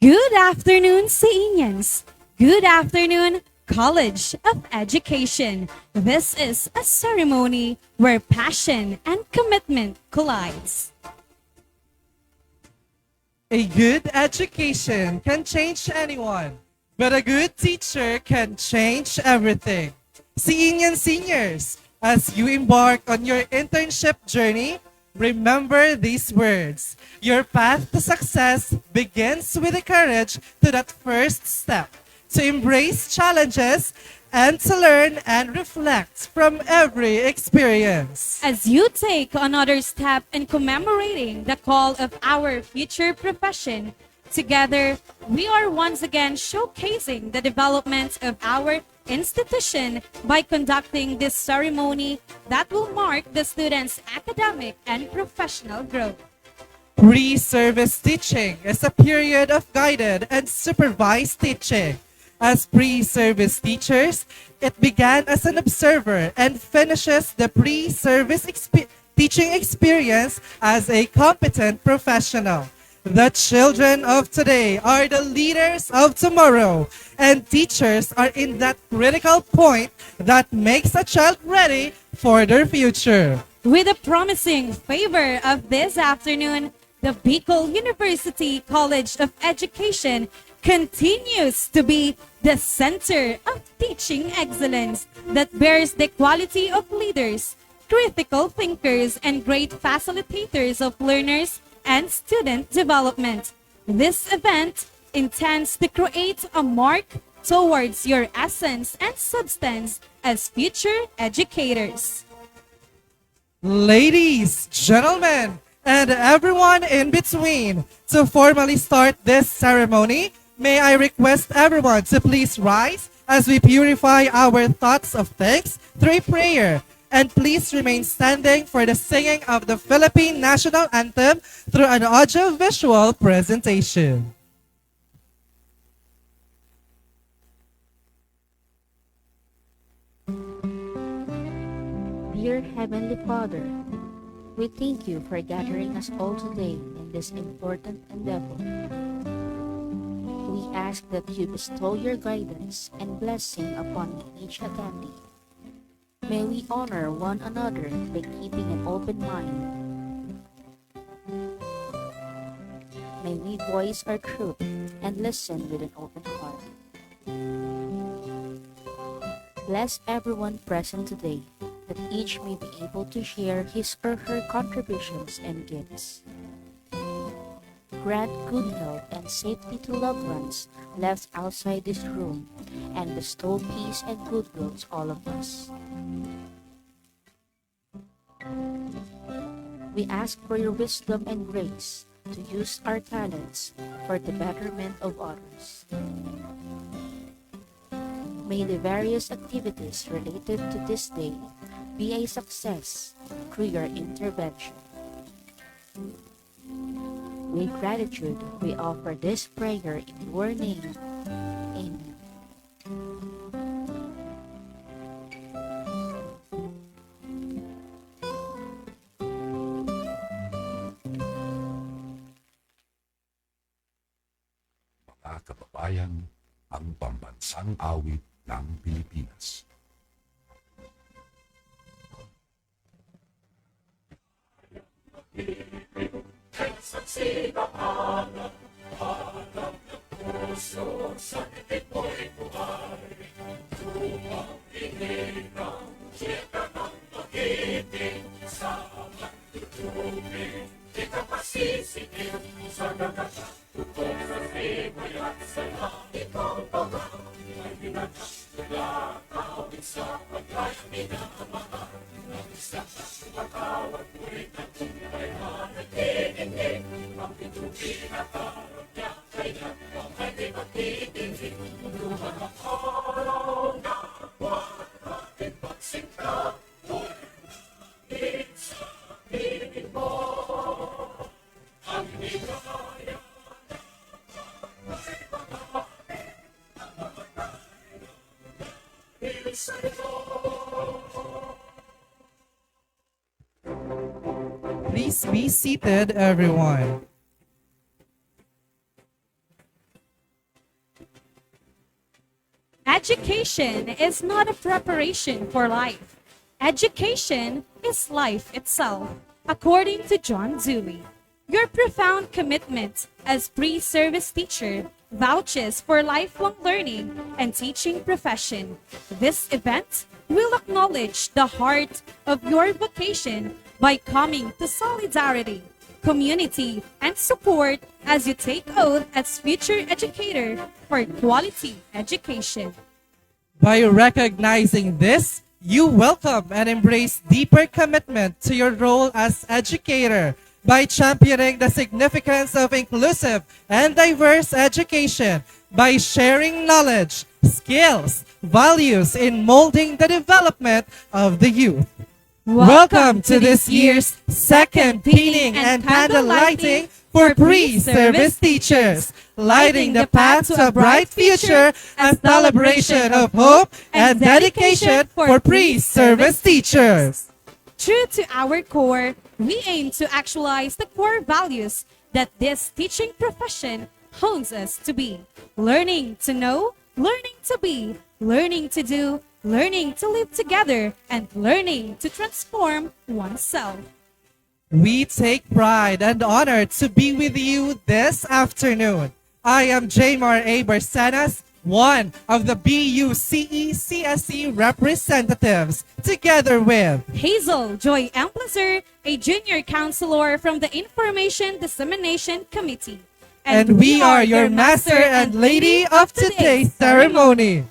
Good afternoon sa inyans. Good afternoon, College of Education. This is a ceremony where passion and commitment collides. A good education can change anyone, but a good teacher can change everything. Seniors, as you embark on your internship journey, remember these words. Your path to success begins with the courage to that first step, to embrace challenges and to learn and reflect from every experience. As you take another step in commemorating the call of our future profession, together we are once again showcasing the development of our institution by conducting this ceremony that will mark the students' academic and professional growth. Pre-service teaching is a period of guided and supervised teaching. As pre-service teachers, it began as an observer and finishes the pre-service teaching experience as a competent professional. The children of today are the leaders of tomorrow, and teachers are in that critical point that makes a child ready for their future. With a promising favor of this afternoon, the Bicol University College of Education continues to be the center of teaching excellence that bears the quality of leaders, critical thinkers, and great facilitators of learners and student development. This event intends to create a mark towards your essence and substance as future educators. Ladies, gentlemen, and everyone in between, to formally start this ceremony, may I request everyone to please rise as we purify our thoughts of thanks through prayer. And please remain standing for the singing of the Philippine National Anthem through an audio-visual presentation. Dear Heavenly Father, we thank you for gathering us all today in this important endeavor. We ask that you bestow your guidance and blessing upon each attendee. May we honor one another by keeping an open mind. May we voice our truth and listen with an open heart. Bless everyone present today, that each may be able to share his or her contributions and gifts. Grant good health and safety to loved ones left outside this room, and bestow peace and goodwill to all of us. We ask for your wisdom and grace to use our talents for the betterment of others. May the various activities related to this day be a success through your intervention. With gratitude, we offer this prayer in your name. Amen. Mga kababayan, ang pambansang awit ng Pilipinas. Please be seated, everyone. education is not a preparation for life. Education is life itself, according to John Dewey. Your profound commitment as pre-service teacher vouches for lifelong learning and teaching profession. This event will acknowledge the heart of your vocation by coming to solidarity, community, and support as you take oath as future educator for quality education. By recognizing this, you welcome and embrace deeper commitment to your role as educator by championing the significance of inclusive and diverse education, by sharing knowledge, skills, values in molding the development of the youth. Welcome to this year's second painting and candle lighting for pre-service teachers, lighting the path to a bright future, a celebration of hope and dedication for pre-service teachers. True to our core, we aim to actualize the core values that this teaching profession hones us to be. Learning to know, learning to be, learning to do, learning to live together, and learning to transform oneself. We take pride and honor to be with you this afternoon. I am Jamar A. Barcenas, one of the BUCE CSE representatives, together with Hazel Joy Amplaser, a junior counselor from the Information Dissemination Committee. and we are your master and lady of today's ceremony.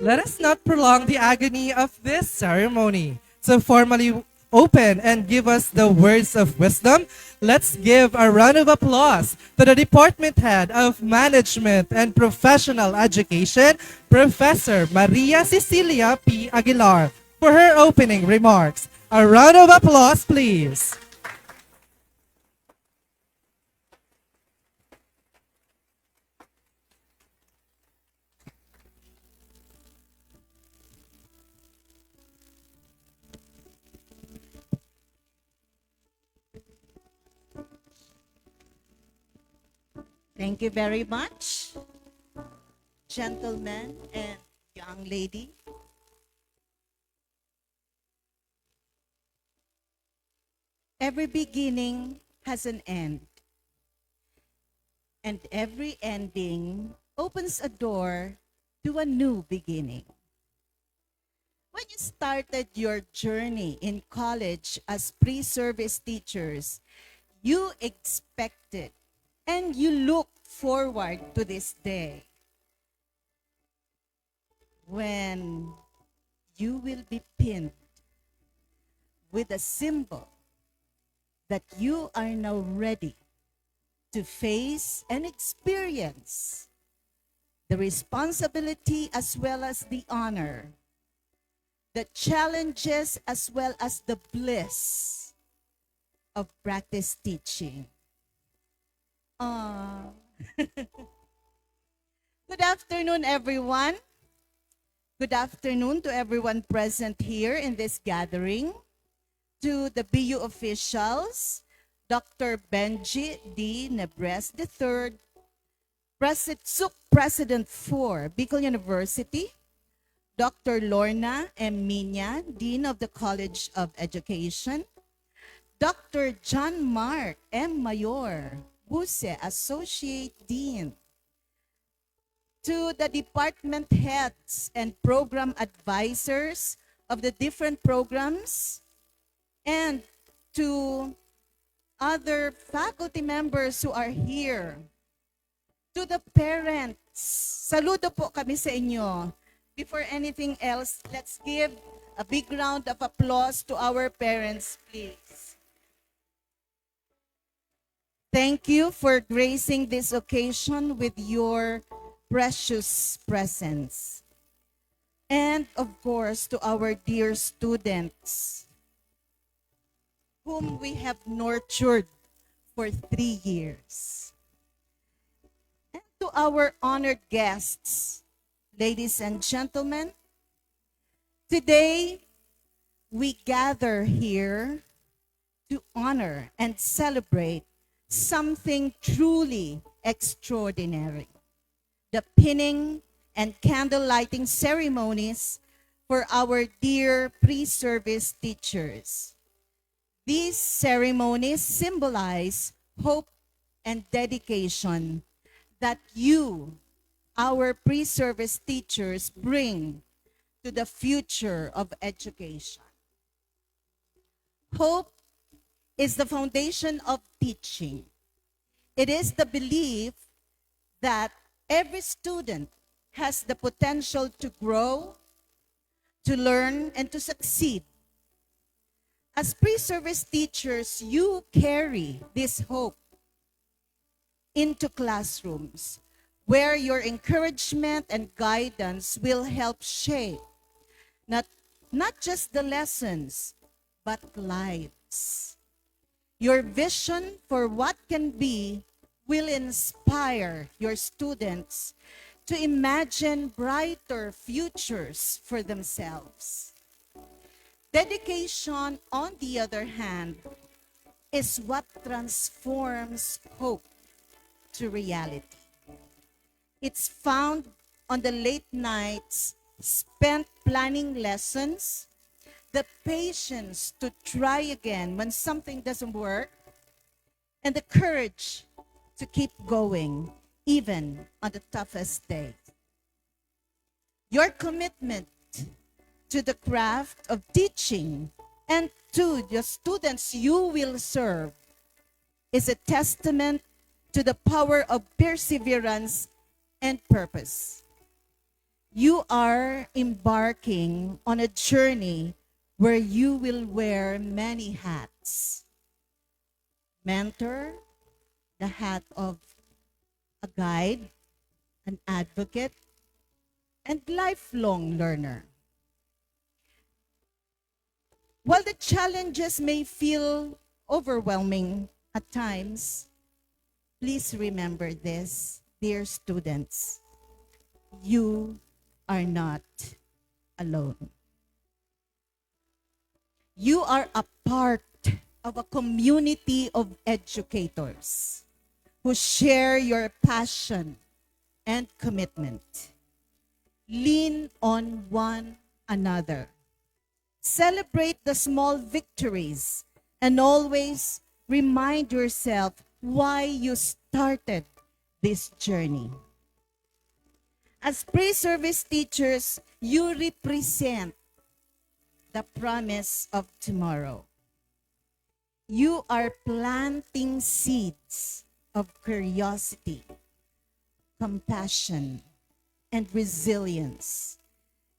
Let us not prolong the agony of this ceremony. So formally open and give us the words of wisdom, let's give a round of applause to the Department Head of Management and Professional Education, Professor Maria Cecilia P. Aguilar, for her opening remarks. A round of applause, please. Thank you very much, gentlemen and young lady. Every beginning has an end, and every ending opens a door to a new beginning. When you started your journey in college as pre-service teachers, you expected and you look forward to this day when you will be pinned with a symbol that you are now ready to face and experience the responsibility as well as the honor, the challenges as well as the bliss of practice teaching. Good afternoon, everyone. Good afternoon to everyone present here in this gathering, to the BU officials, Dr. Benji D. Nebres III, President for Bicol University, Dr. Lorna M. Minya, Dean of the College of Education, Dr. John Mark M. Mayor, Buse, Associate Dean, to the department heads and program advisors of the different programs, and to other faculty members who are here, to the parents. Saludo po kami sa inyo. Before anything else, let's give a big round of applause to our parents, please. Thank you for gracing this occasion with your precious presence. And of course, to our dear students, whom we have nurtured for 3 years. And to our honored guests, ladies and gentlemen, today we gather here to honor and celebrate something truly extraordinary. The pinning and candle lighting ceremonies for our dear pre-service teachers. These ceremonies symbolize hope and dedication that you, our pre-service teachers, bring to the future of education. Hope is the foundation of teaching. It is the belief that every student has the potential to grow, to learn, and to succeed. As pre-service teachers, you carry this hope into classrooms where your encouragement and guidance will help shape not, not just the lessons, but lives. Your vision for what can be will inspire your students to imagine brighter futures for themselves. Dedication, on the other hand, is what transforms hope to reality. It's found on the late nights spent planning lessons, the patience to try again when something doesn't work, and the courage to keep going even on the toughest day. Your commitment to the craft of teaching and to the students you will serve is a testament to the power of perseverance and purpose. You are embarking on a journey where you will wear many hats. Mentor, the hat of a guide, an advocate, and lifelong learner. While the challenges may feel overwhelming at times, please remember this, dear students. You are not alone. You are a part of a community of educators who share your passion and commitment. Lean on one another. Celebrate the small victories and always remind yourself why you started this journey. As pre-service teachers, you represent the promise of tomorrow. You are planting seeds of curiosity, compassion, and resilience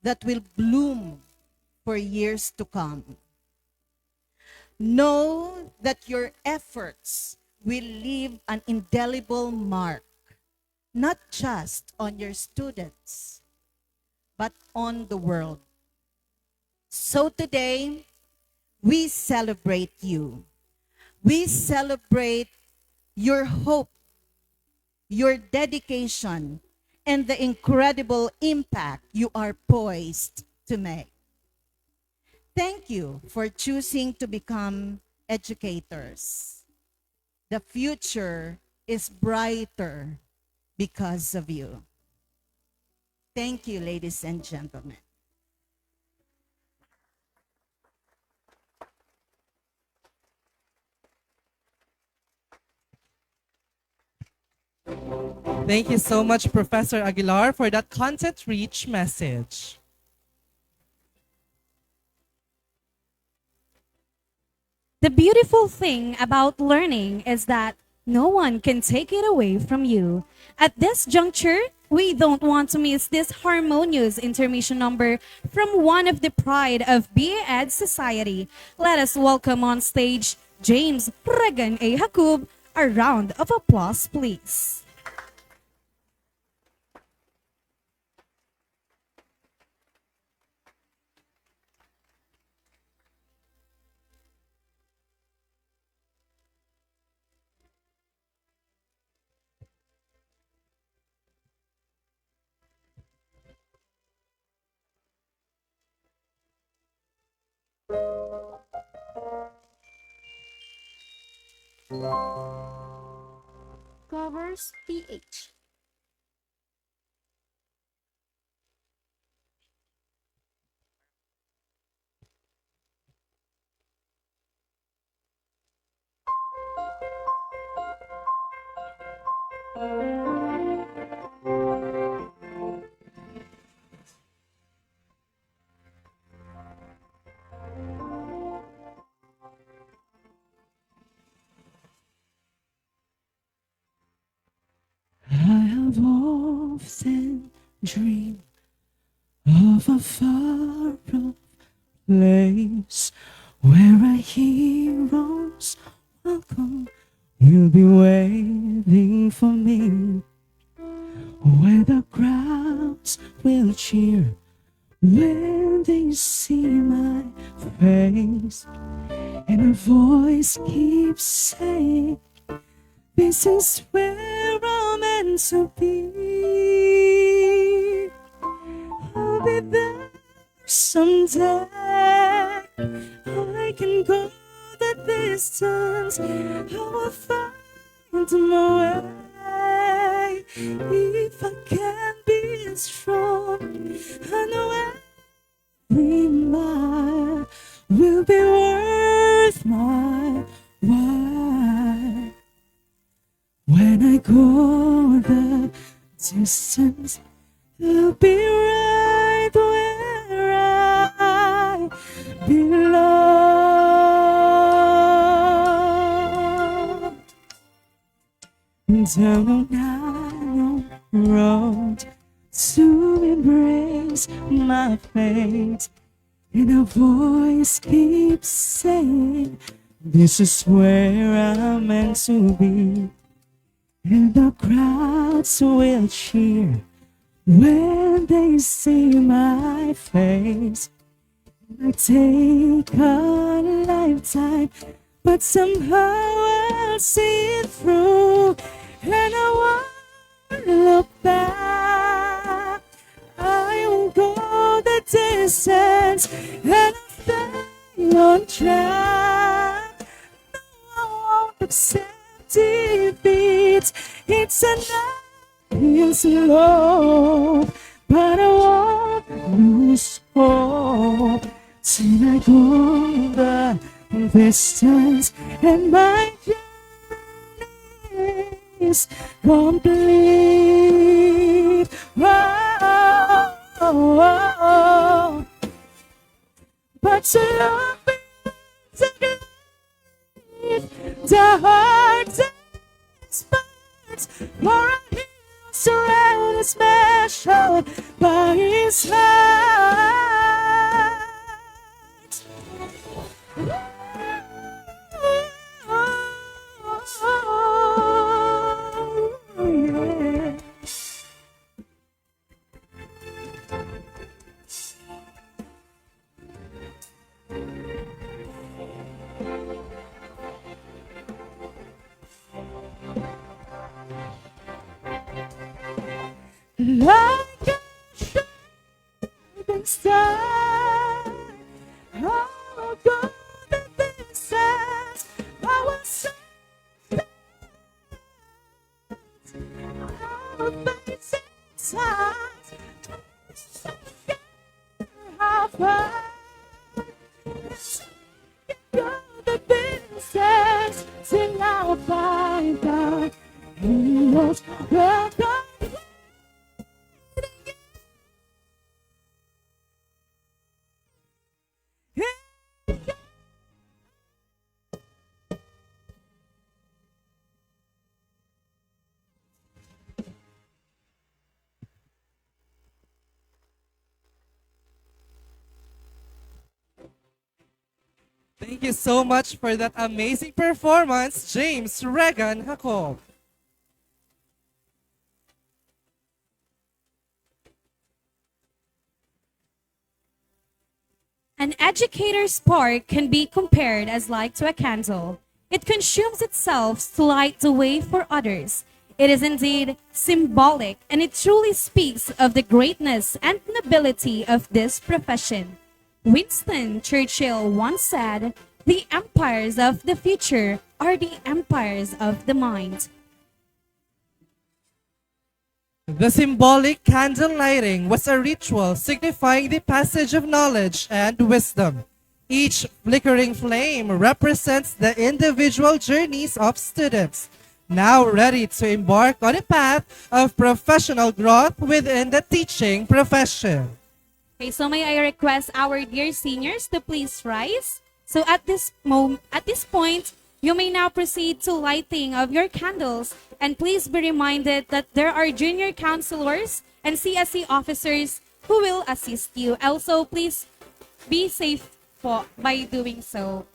that will bloom for years to come. Know that your efforts will leave an indelible mark, not just on your students, but on the world. So today, we celebrate you. We celebrate your hope, your dedication, and the incredible impact you are poised to make. Thank you for choosing to become educators. The future is brighter because of you. Thank you, ladies and gentlemen. Thank you so much, Professor Aguilar, for that content-rich message. The beautiful thing about learning is that no one can take it away from you. At this juncture, we don't want to miss this harmonious intermission number from one of the pride of BA Ed Society. Let us welcome on stage James Regan A. Hakub. A round of applause, please. discovers PH. I have often dreamed of a far-off place where a hero's welcome will be waiting for me, where the crowds will cheer when they see my face, and a voice keeps saying, "This is where I'm meant to be." I'll be there someday. I can go the distance. I will find my way. If I can be strong, I know every mile will be worth my while. When I go the distance, I'll be right where I belong. Down on narrow road to embrace my fate, and a voice keeps saying, "This is where I'm meant to be." And the crowds will cheer when they see my face. I take a lifetime, but somehow I'll see it through, and I won't look back. I will go the distance, and I'll stay on track. No, I won't accept defeat. It's enough, it's slow, but I won't lose hope till I go the distance, and my journey is complete. Oh, oh, oh. But to love me, to the heart for a hero surrounded, special by his heart. Oh, yeah. Like a shooting star, I'll go the distance. I will say I will face it times. How far go the distance till I find out heroes welcome. Thank you so much for that amazing performance, James Regan Jacob. An educator's spark can be compared as like to a candle. It consumes itself to light the way for others. It is indeed symbolic, and it truly speaks of the greatness and nobility of this profession. Winston Churchill once said, "The empires of the future are the empires of the mind." The symbolic candle lighting was a ritual signifying the passage of knowledge and wisdom. Each flickering flame represents the individual journeys of students, now ready to embark on a path of professional growth within the teaching profession. Okay, so may I request our dear seniors to please rise. So at this point, you may now proceed to lighting of your candles, and please be reminded that there are junior counselors and CSC officers who will assist you. Also, please be safe by doing so.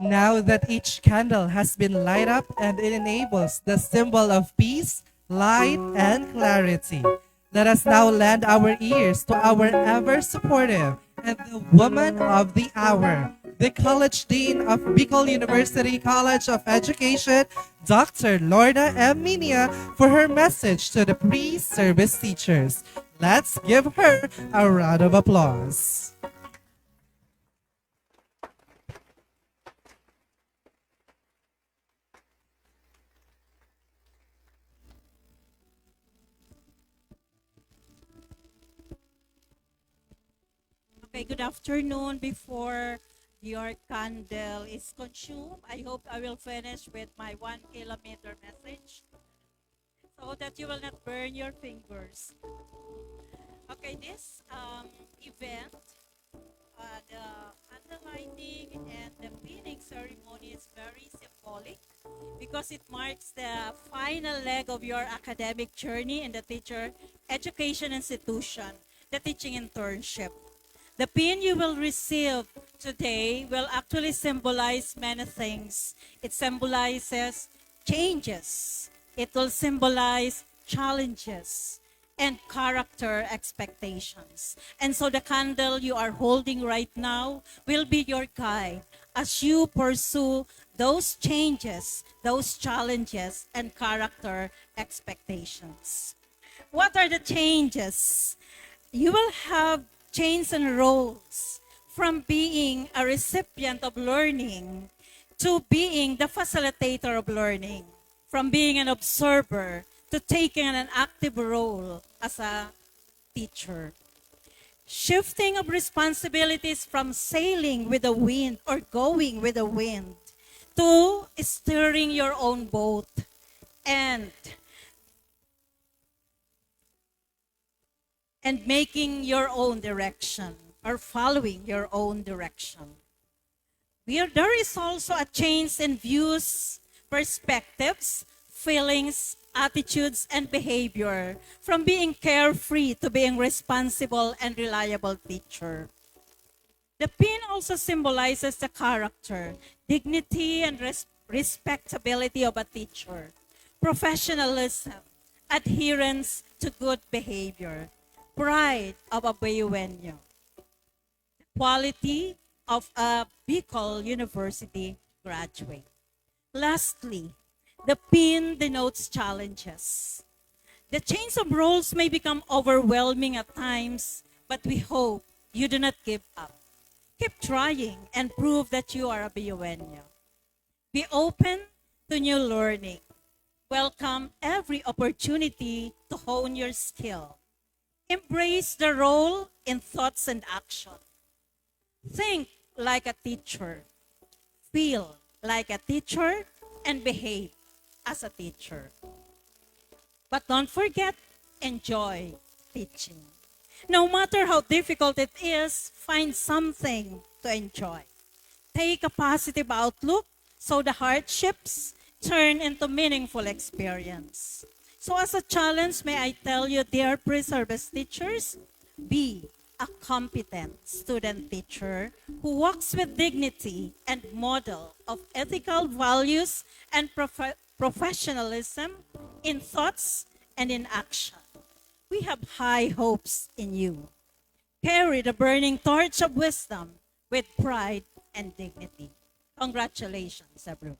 Now that each candle has been lit up and it enables the symbol of peace, light, and clarity, let us now lend our ears to our ever supportive and the woman of the hour, the College Dean of Bicol University College of Education, Dr. Lorna M. Minia, for her message to the pre-service teachers. Let's give her a round of applause. Okay, good afternoon. Before your candle is consumed, I hope I will finish with my 1 kilometer message so that you will not burn your fingers. Okay, this event, the candle lighting and the pinning ceremony is very symbolic because it marks the final leg of your academic journey in the teacher education institution, the teaching internship. The pin you will receive today will actually symbolize many things. It symbolizes changes. It will symbolize challenges and character expectations. And so the candle you are holding right now will be your guide as you pursue those changes, those challenges, and character expectations. What are the changes? You will have change in roles from being a recipient of learning to being the facilitator of learning, from being an observer to taking an active role as a teacher. Shifting of responsibilities from sailing with the wind or going with the wind to steering your own boat and making your own direction or following your own direction. There is also a change in views, perspectives, feelings, attitudes, and behavior from being carefree to being responsible and reliable teacher. The pin also symbolizes the character, dignity, and respectability of a teacher, professionalism, adherence to good behavior, pride of a Bayueño, quality of a Bicol University graduate. Lastly, the pin denotes challenges. The change of roles may become overwhelming at times, but we hope you do not give up. Keep trying and prove that you are a Bayueño. Be open to new learning. Welcome every opportunity to hone your skill. Embrace the role in thoughts and action. Think like a teacher. feel like a teacher and behave as a teacher. But don't forget, enjoy teaching. No matter how difficult it is, find something to enjoy. Take a positive outlook so the hardships turn into meaningful experience. So as a challenge, may I tell you, dear pre-service teachers, be a competent student teacher who walks with dignity and model of ethical values and professionalism in thoughts and in action. We have high hopes in you. Carry the burning torch of wisdom with pride and dignity. Congratulations, everyone.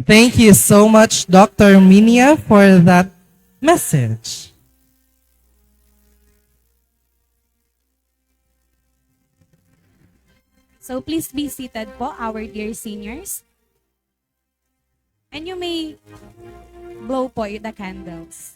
Thank you so much, Dr. Minia, for that message. So please be seated po, our dear seniors. And you may blow po the candles.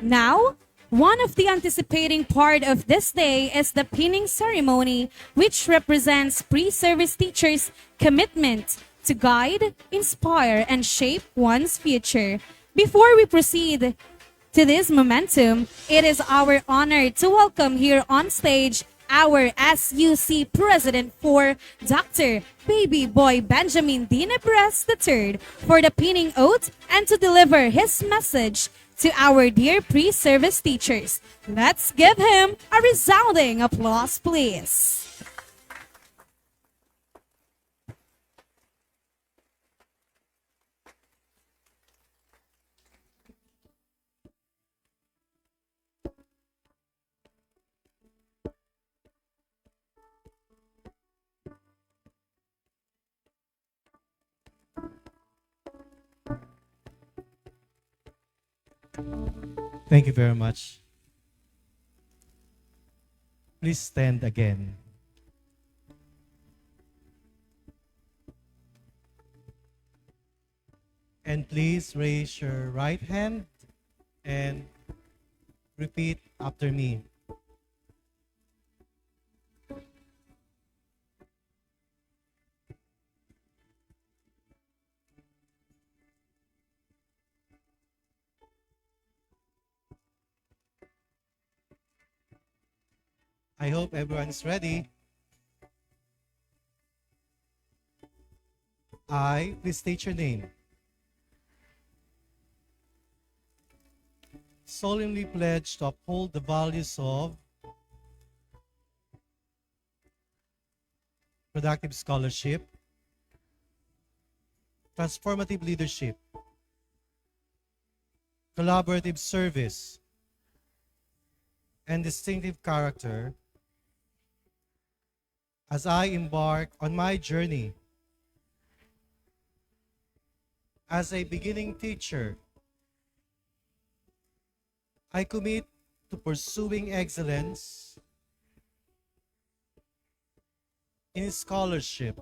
Now, one of the anticipating part of this day is the pinning ceremony, which represents pre-service teachers' commitment to guide, inspire, and shape one's future. Before we proceed to this momentum, it is our honor to welcome here on stage our SUC President for Dr. Baby Boy Benjamin D. Nebres III for the pinning oath and to deliver his message to our dear pre-service teachers. Let's give him a resounding applause, please. Thank you very much. Please stand again. And please raise your right hand and repeat after me. I hope everyone's ready. Please state your name. Solemnly pledge to uphold the values of productive scholarship, transformative leadership, collaborative service, and distinctive character as I embark on my journey as a beginning teacher. I commit to pursuing excellence in scholarship,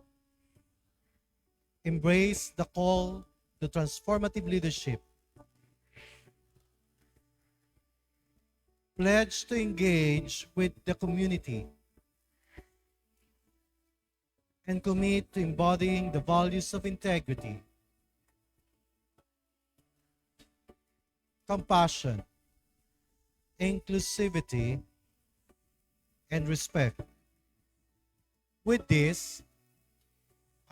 embrace the call to transformative leadership, pledge to engage with the community, and commit to embodying the values of integrity, compassion, inclusivity, and respect. With this,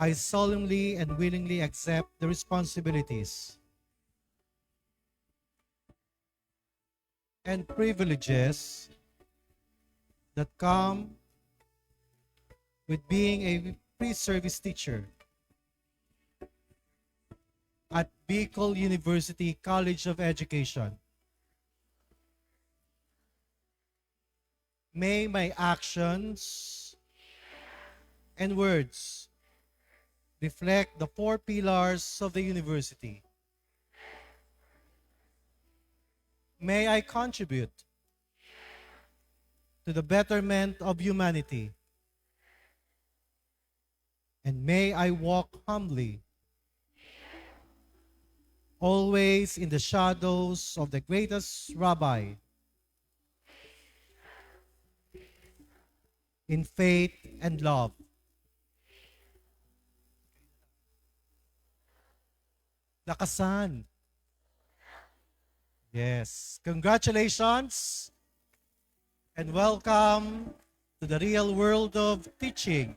I solemnly and willingly accept the responsibilities and privileges that come with being a pre-service teacher at Bicol University College of Education. May my actions and words reflect the four pillars of the university. May I contribute to the betterment of humanity, and may I walk humbly, always in the shadows of the greatest rabbi, in faith and love. Lakasan. Yes. Congratulations and welcome to the real world of teaching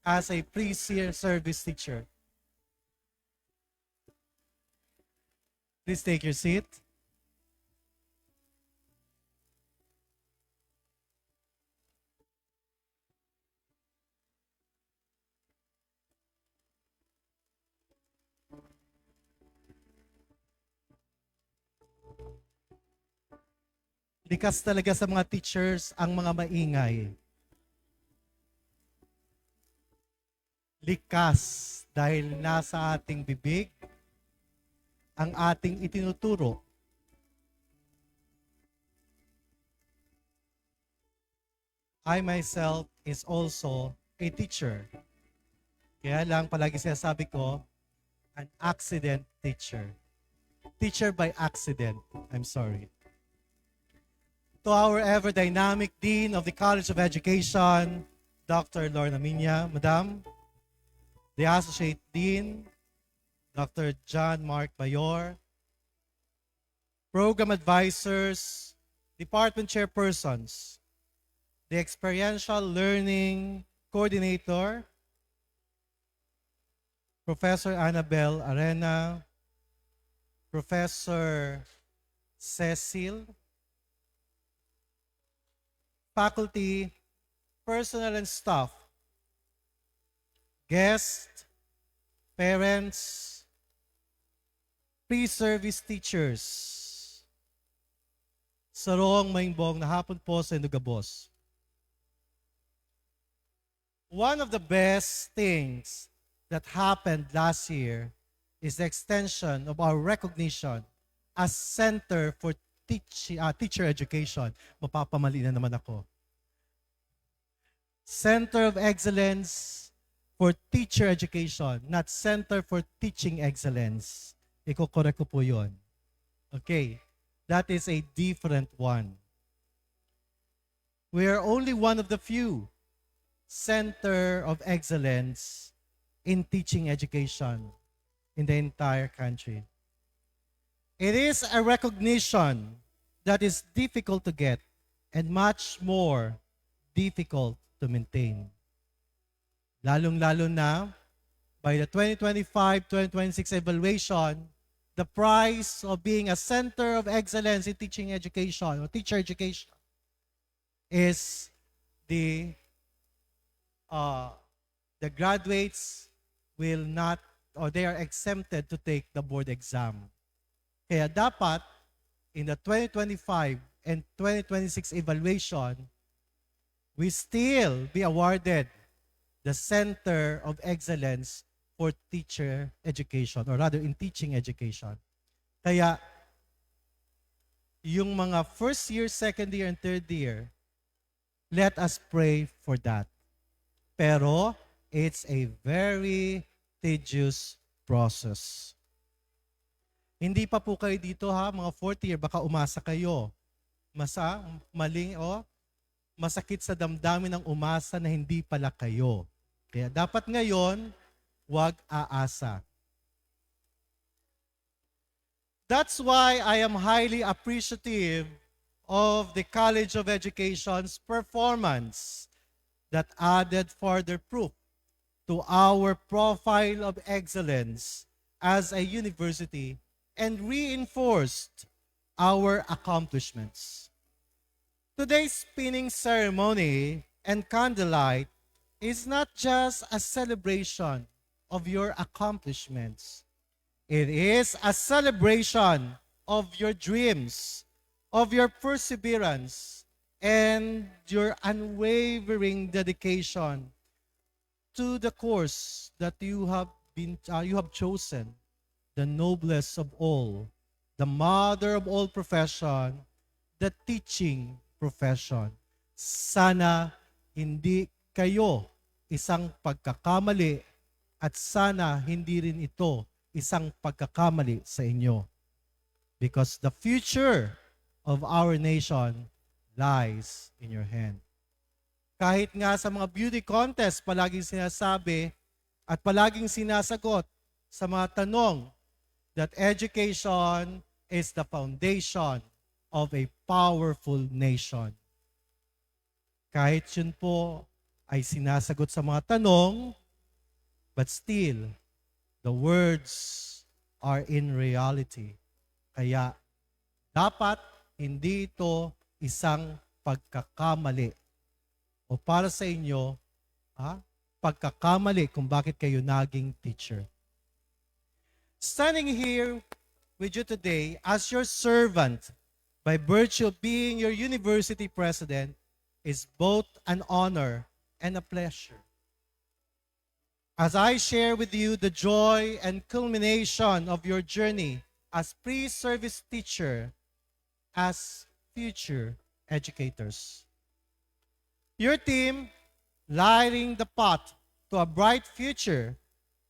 as a pre-service teacher. Please take your seat. Likas talaga sa mga teachers ang mga maingay. Likas dahil nasa ating bibig ang ating itinuturo. I myself is also a teacher. Kaya lang palagi sinasabi ko, an accident teacher. Teacher by accident. I'm sorry. To our ever dynamic Dean of the College of Education, Dr. Lorna Minya, Madam, the Associate Dean, Dr. John Mark Bayor, Program Advisors, Department Chairpersons, the Experiential Learning Coordinator, Professor Annabel Arena, Professor Cecil, faculty, personnel and staff, guests, parents, pre-service teachers. Sarong maingbong na hapon po sa Indugabos. One of the best things that happened last year is the extension of our recognition as Center for Teacher Education. Mapapamali na naman ako. Center of Excellence for Teacher Education, not Center for Teaching Excellence. Iko-correct ko po yun. Okay, that is a different one. We are only one of the few Center of Excellence in teaching education in the entire country. It is a recognition that is difficult to get and much more difficult to maintain. Lalong-lalo na by the 2025-2026 evaluation, the prize of being a Center of Excellence in Teaching Education or Teacher Education is the graduates will not or they are exempted to take the board exam. Kaya dapat in the 2025 and 2026 evaluation, we still be awarded the Center of Excellence for Teacher Education or rather in Teaching Education. Kaya yung mga first year, second year, and third year, let us pray for that. Pero it's a very tedious process. Hindi pa po kayo dito ha, mga fourth year, baka umasa kayo. Masakit sa damdamin ng umasa na hindi pala kayo. Kaya dapat ngayon, wag aasa. That's why I am highly appreciative of the College of Education's performance that added further proof to our profile of excellence as a university and reinforced our accomplishments. Today's spinning ceremony and candlelight is not just a celebration of your accomplishments. It is a celebration of your dreams, of your perseverance, and your unwavering dedication to the course that you have chosen, the noblest of all, the mother of all profession, the teaching profession. Sana hindi kayo isang pagkakamali at sana hindi rin ito isang pagkakamali sa inyo. Because the future of our nation lies in your hand. Kahit nga sa mga beauty contest, palaging sinasabi at palaging sinasagot sa mga tanong that education is the foundation of a powerful nation. Kahit yun po ay sinasagot sa mga tanong, but still, the words are in reality. Kaya, dapat hindi ito isang pagkakamali o para sa inyo, pagkakamali kung bakit kayo naging teacher. Standing here with you today as your servant by virtue of being your university president is both an honor and a pleasure. As I share with you the joy and culmination of your journey as pre-service teacher, as future educators. Your team, lighting the path to a bright future,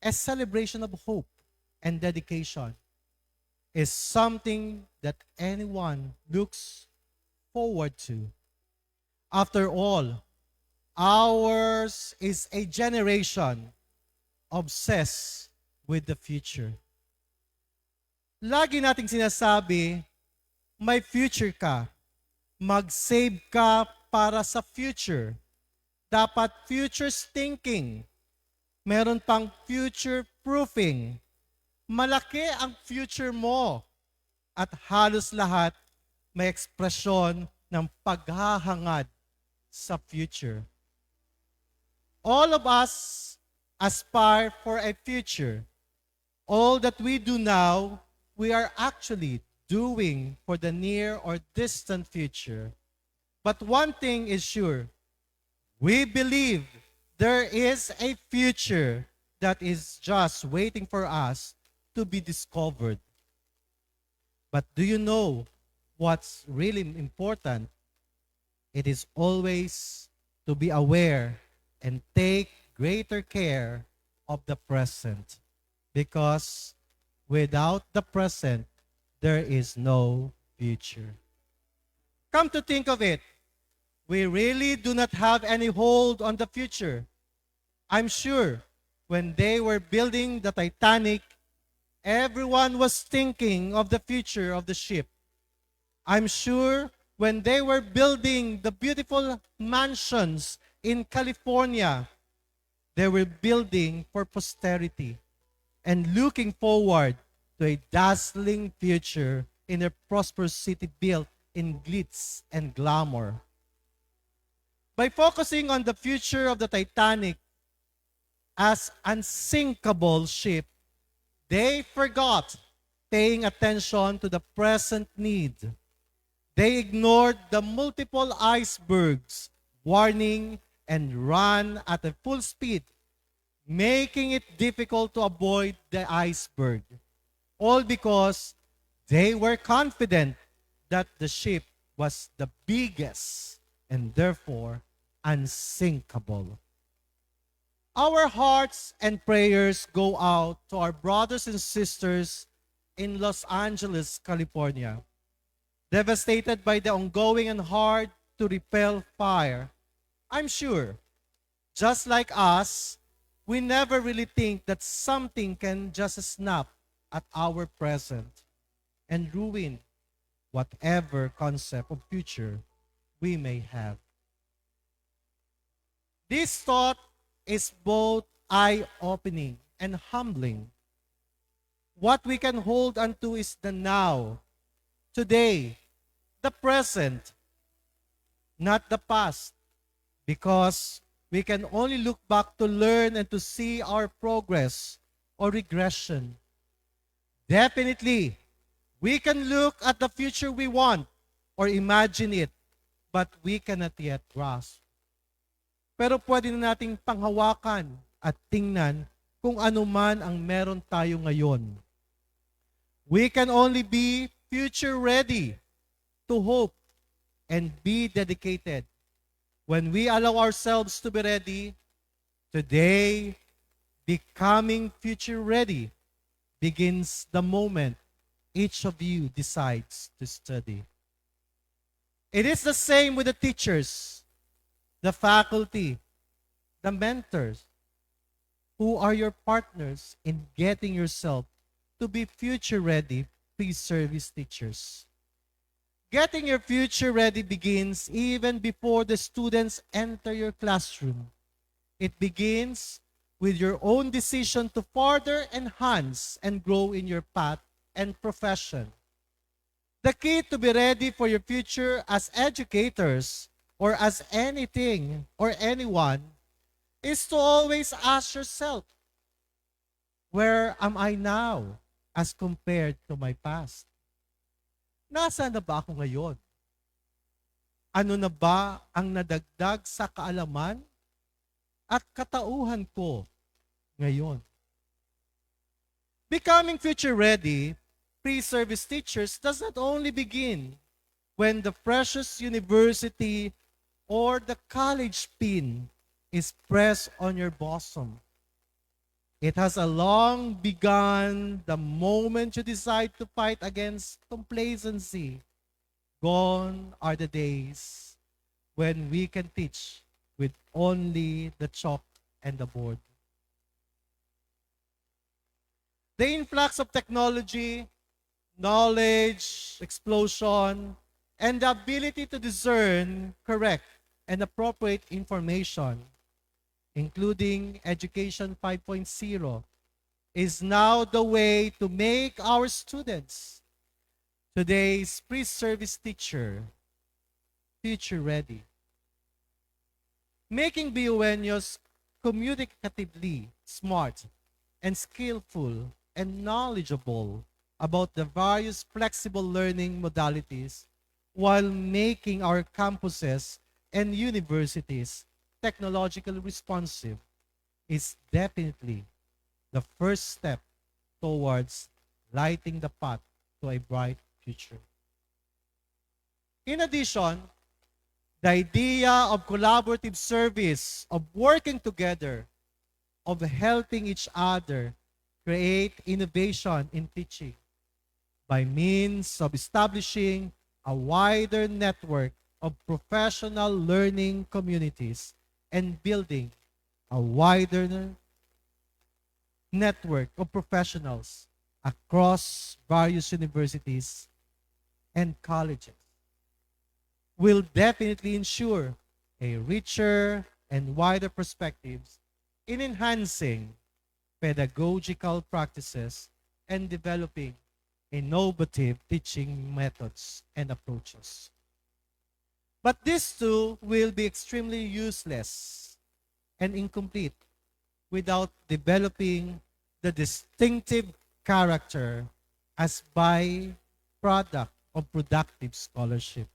a celebration of hope and dedication, is something that anyone looks forward to. After all, ours is a generation obsessed with the future. Lagi nating sinasabi, may future ka. Mag-save ka para sa future. Dapat future thinking. Meron pang future proofing. Malaki ang future mo. At halos lahat may ekspresyon ng paghahangad sa future. All of us aspire for a future. All that we do now, we are actually doing for the near or distant future. But one thing is sure, we believe there is a future that is just waiting for us to be discovered. But do you know what's really important? It is always to be aware and take greater care of the present. Because without the present, there is no future. Come to think of it, we really do not have any hold on the future. I'm sure when they were building the Titanic, everyone was thinking of the future of the ship. I'm sure when they were building the beautiful mansions in California, they were building for posterity and looking forward to a dazzling future in a prosperous city built in glitz and glamour. By focusing on the future of the Titanic as unsinkable ship, they forgot paying attention to the present need. They ignored the multiple icebergs warning and ran at a full speed, making it difficult to avoid the iceberg. All because they were confident that the ship was the biggest and therefore unsinkable. Our hearts and prayers go out to our brothers and sisters in Los Angeles, California, devastated by the ongoing and hard to repel fire. I'm sure, just like us, we never really think that something can just snap at our present and ruin whatever concept of future we may have. This thought is both eye-opening and humbling. What we can hold onto is the now, today, the present, not the past, because we can only look back to learn and to see our progress or regression. Definitely, we can look at the future we want or imagine it, but we cannot yet grasp. Pero pwede na nating panghawakan at tingnan kung ano man ang meron tayo ngayon. We can only be future ready to hope and be dedicated. When we allow ourselves to be ready, today, becoming future ready begins the moment each of you decides to study. It is the same with the teachers, the faculty, the mentors, who are your partners in getting yourself to be future ready pre-service teachers. Getting your future ready begins even before the students enter your classroom. It begins with your own decision to further enhance and grow in your path and profession. The key to be ready for your future as educators or as anything or anyone is to always ask yourself, where am I now as compared to my past? Nasaan na ba ako ngayon? Ano na ba ang nadagdag sa kaalaman at katauhan ko ngayon? Becoming future ready, pre-service teachers does not only begin when the precious university or the college pin is pressed on your bosom. It has a long begun the moment you decide to fight against complacency. Gone are the days when we can teach with only the chalk and the board. The influx of technology, knowledge, explosion, and the ability to discern correct and appropriate information, including Education 5.0, is now the way to make our students, today's pre-service teacher, future ready. Making BUNYOs communicatively smart and skillful and knowledgeable about the various flexible learning modalities while making our campuses and universities technologically responsive is definitely the first step towards lighting the path to a bright future. In addition, the idea of collaborative service, of working together, of helping each other create innovation in teaching by means of establishing a wider network of professional learning communities and building a wider network of professionals across various universities and colleges will definitely ensure a richer and wider perspectives in enhancing pedagogical practices and developing innovative teaching methods and approaches. But these two will be extremely useless and incomplete without developing the distinctive character as byproduct of productive scholarship.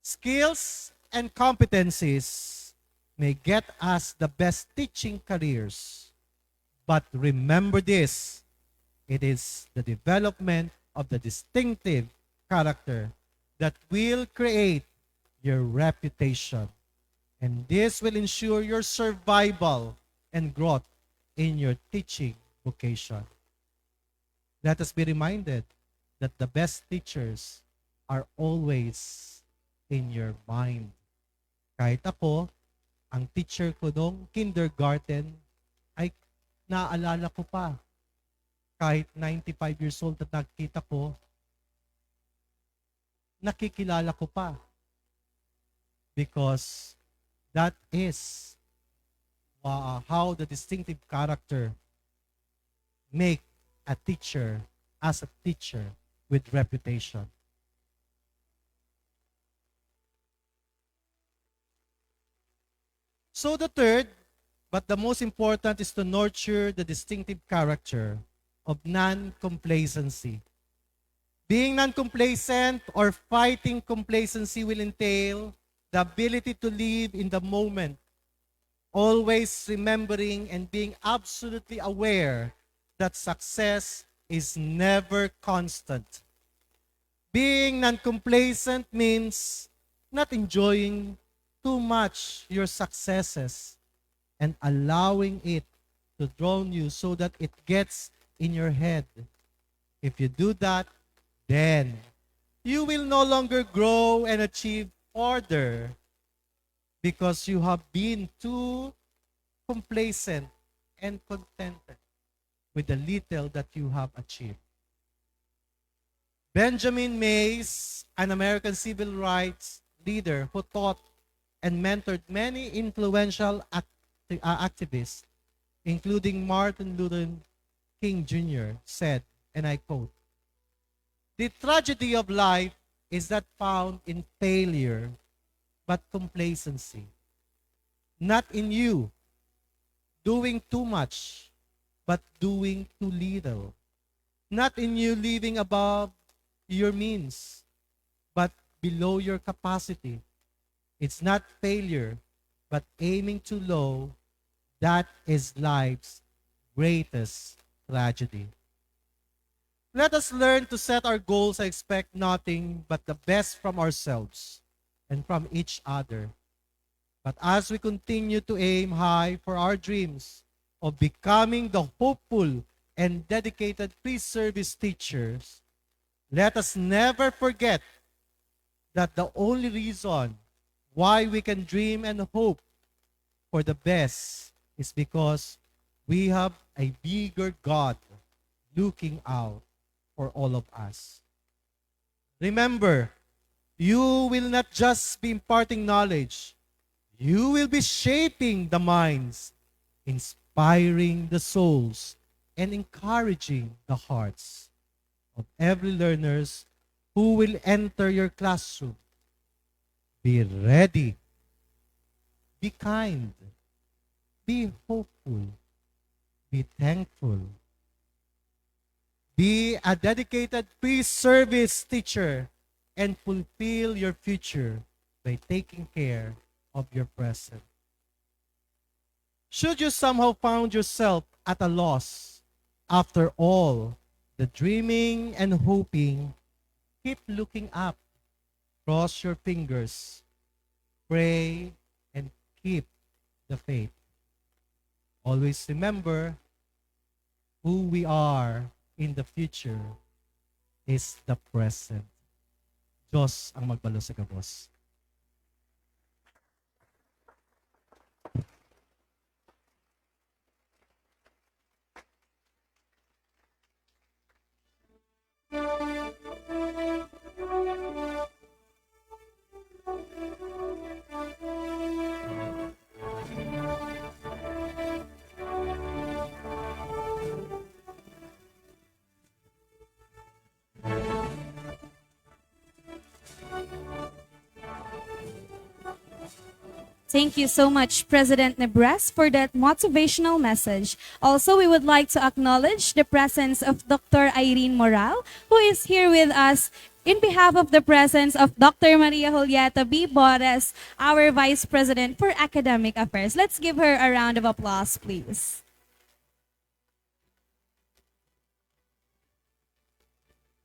Skills and competencies may get us the best teaching careers, but remember this, it is the development of the distinctive character that will create your reputation. And this will ensure your survival and growth in your teaching vocation. Let us be reminded that the best teachers are always in your mind. Kahit ako, ang teacher ko noong kindergarten ay naalala ko pa. Kahit 95 years old at nakikita ko, nakikilala ko pa. Because that is how the distinctive character make a teacher as a teacher with reputation. So the third, but the most important, is to nurture the distinctive character of non-complacency. Being non-complacent or fighting complacency will entail the ability to live in the moment always remembering and being absolutely aware that success is never constant. Being non-complacent means not enjoying too much your successes and allowing it to drown you so that it gets in your head. If you do that, then you will no longer grow and achieve further because you have been too complacent and contented with the little that you have achieved. Benjamin Mays, an American civil rights leader who taught and mentored many influential activists, including Martin Luther King Jr., said, and I quote, "The tragedy of life is not found in failure, but complacency. Not in you doing too much, but doing too little. Not in you living above your means, but below your capacity. It's not failure, but aiming too low. That is life's greatest tragedy." Let us learn to set our goals and expect nothing but the best from ourselves and from each other. But as we continue to aim high for our dreams of becoming the hopeful and dedicated pre-service teachers, let us never forget that the only reason why we can dream and hope for the best is because we have a bigger God looking out for all of us. Remember, you will not just be imparting knowledge, you will be shaping the minds, inspiring the souls, and encouraging the hearts of every learners who will enter your classroom. Be ready, be kind, be hopeful, be thankful. Be a dedicated pre-service teacher and fulfill your future by taking care of your present. Should you somehow found yourself at a loss, after all the dreaming and hoping, keep looking up, cross your fingers, pray, and keep the faith. Always remember who we are in the future is the present. Diyos ang magbalo sa gabos. Thank you so much, President Nebres, for that motivational message. Also, we would like to acknowledge the presence of Dr. Irene Moral, who is here with us in behalf of the presence of Dr. Maria Julieta B. Bores, our Vice President for Academic Affairs. Let's give her a round of applause, please.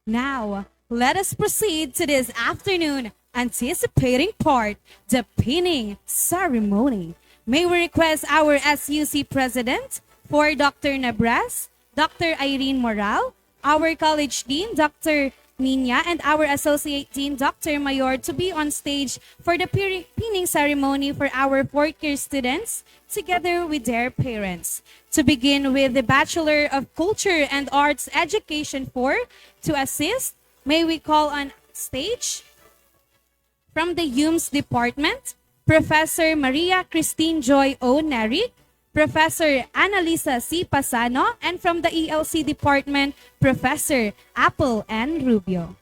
Now, let us proceed to this afternoon anticipating part, the pinning ceremony. May we request our SUC President for Dr. Nebres, Dr. Irene Moral, our College Dean, Dr. Nina, and our Associate Dean, Dr. Mayor, to be on stage for the pinning ceremony for our fourth-year students, together with their parents. To begin with the Bachelor of Culture and Arts Education 4, to assist, may we call on stage from the UMS Department, Professor Maria Christine Joy O. Nerik, Professor Annalisa C. Pasano, and from the ELC Department, Professor Apple N. Rubio.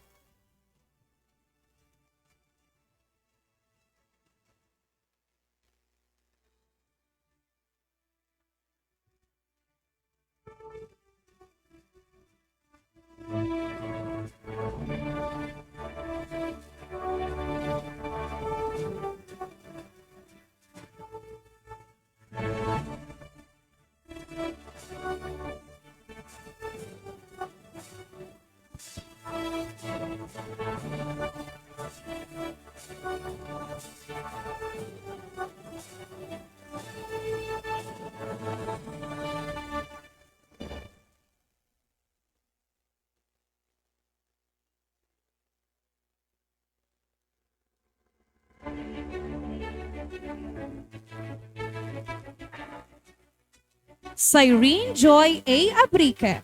Cyrene Joy A. Abrique.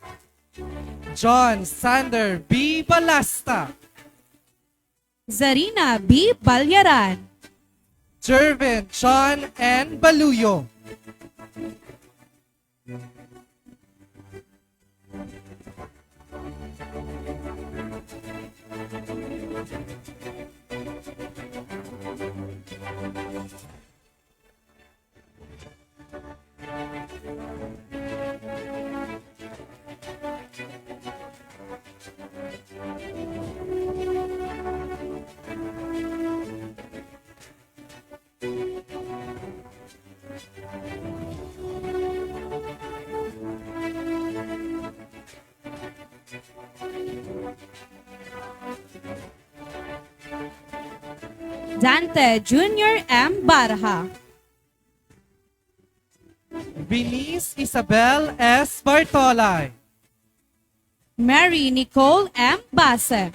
John Sander B. Balasta. Zarina B. Balyaran. Jervin John N. Baluyo. Dante Jr. M. Barha. Venice Isabel S. Bartolay. Mary Nicole M. Base.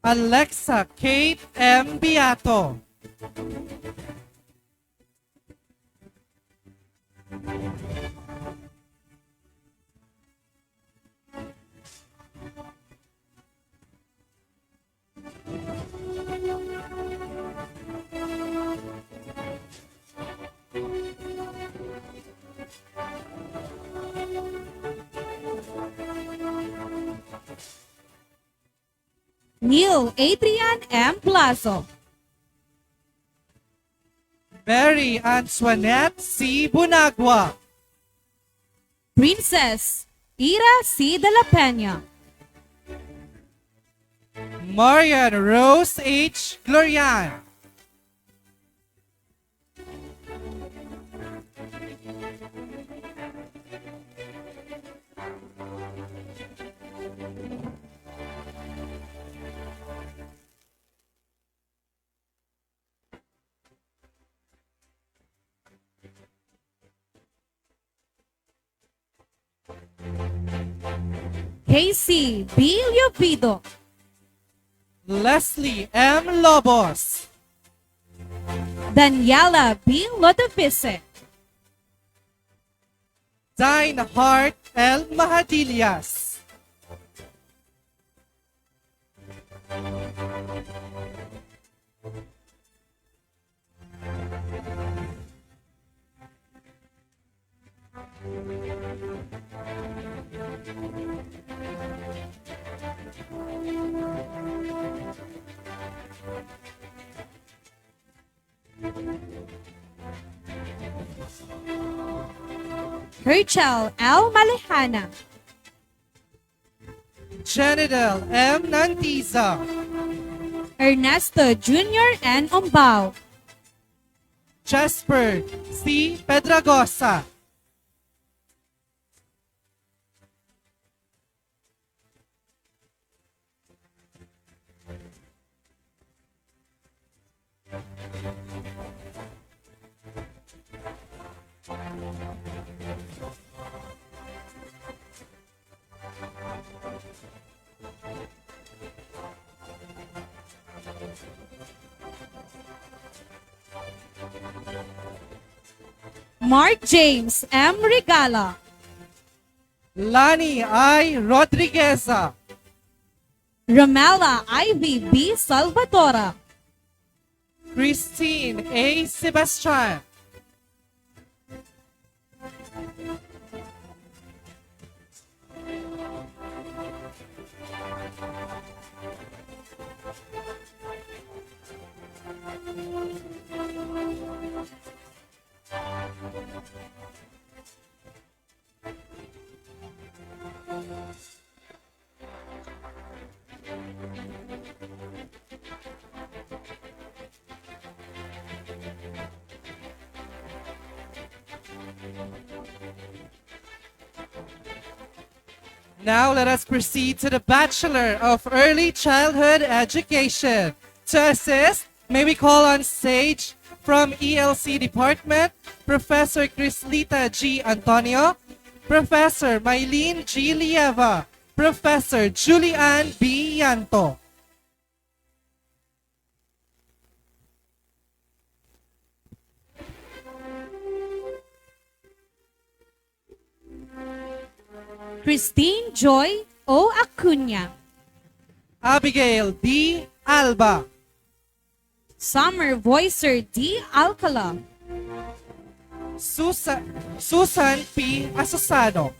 Alexa Kate M. Beato. Neil Adrian M. Plazo. Mary Antoinette C. Bunagua. Princess Ira C. de la Peña. Marian Rose H. Glorian. Casey B. Llopido. Leslie M. Lobos. Daniela B. Lodovice. Dine Hart L. Mahadilias. Rachel L. Malejana. Janidel M. Nantiza. Ernesto Jr. N. Umbao. Jasper C. Pedragosa. Mark James M. Regala. Lani I. Rodrigueza. Ramela Ivy B. Salvadora. Christine A. Sebastian. Now let us proceed to the Bachelor of Early Childhood Education. To assist, may we call on stage from ELC Department, Professor Crislita G. Antonio, Professor Mylene G. Lieva, Professor Julian B. Yanto. Christine Joy O. Acuna. Abigail D. Alba. Summer Voicer D. Alcala. Susan P. Asusano.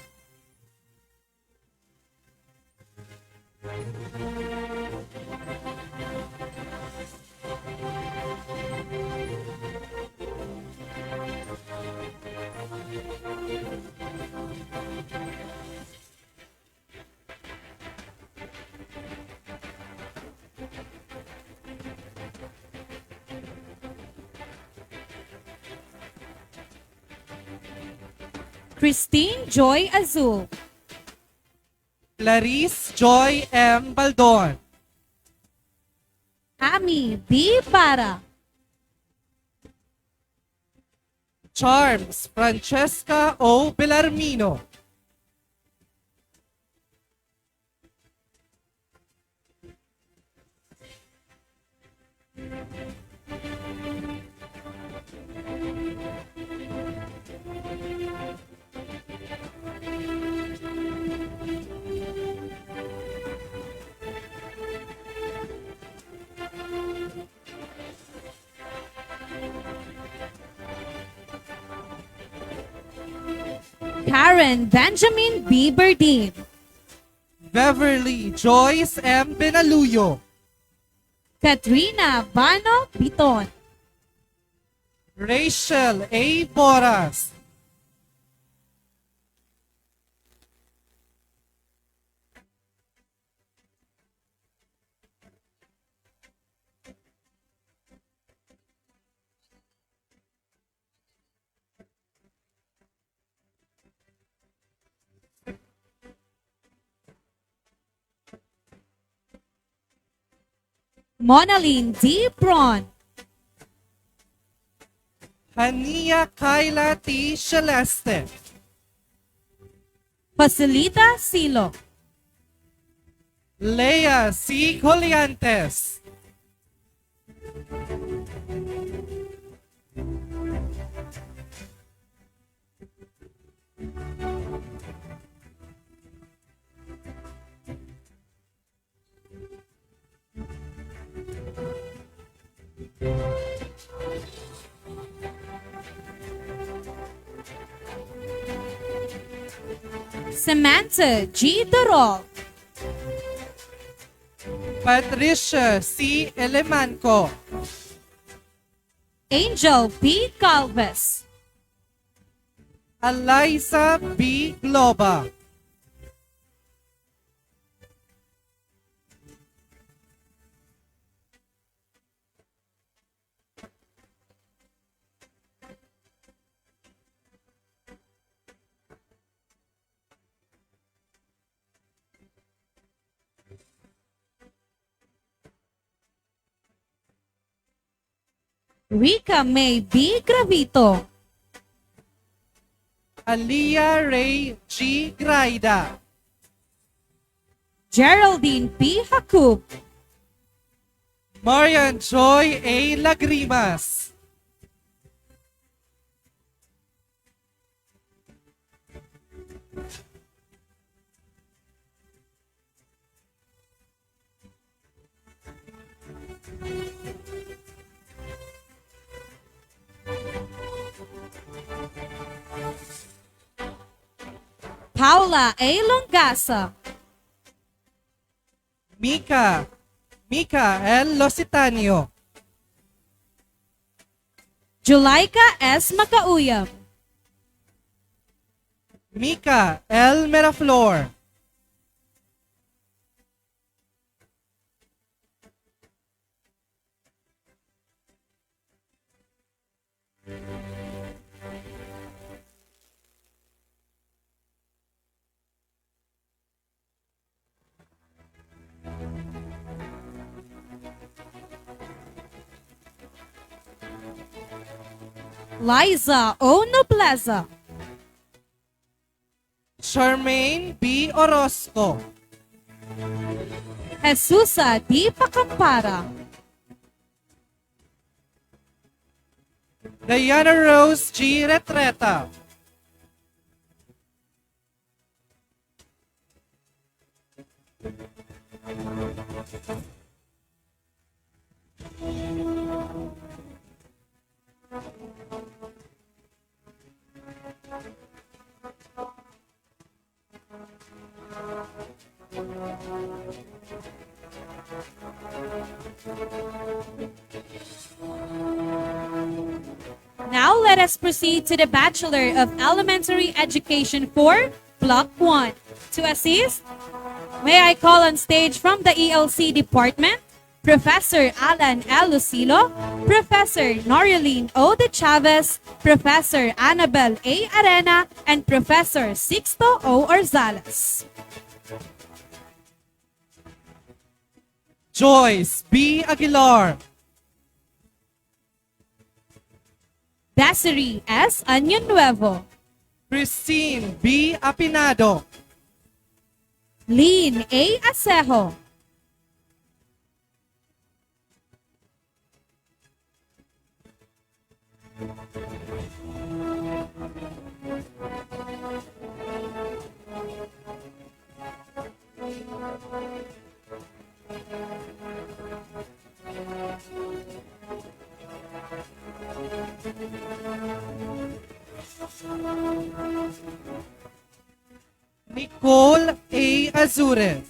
Christine Joy Azul. Clarice Joy M. Baldon. Ami B. Para. Charms Francesca O. Belarmino. Karen Benjamin B. Berdin. Beverly Joyce M. Benaluyo. Katrina Bano Biton. Rachel A. Boras. Monalyn D. Braun. Hania Kyla T. Celeste. Facilita Silo. Leia C. Coliantes. Samantha G. Durol. Patricia C. Elemanco. Angel B. Calves. Eliza B. Globa. Rika May B. Gravito. Aliyah Ray G. Graida. Geraldine P. Hakub. Marian Joy A. Lagrimas. Paula A. Longasa. Mika L. Lositanio. Julica S. Macauyam. Mika L. Meraflor. Liza O. Nobleza. Charmaine B. Orozco. Jesusa D. Pacampara. Diana Rose G. Retreta. Now let us proceed to the Bachelor of Elementary Education for Block 1. To assist, may I call on stage from the ELC Department, Professor Alan L. Lucilo, Professor Noreline O. de Chavez, Professor Annabel A. Arena, and Professor Sixto O. Orzales. Joyce B. Aguilar, Desiree S. Año Nuevo, Christine B. Apinado, Lean A. Acejo, Nicole A. Azure,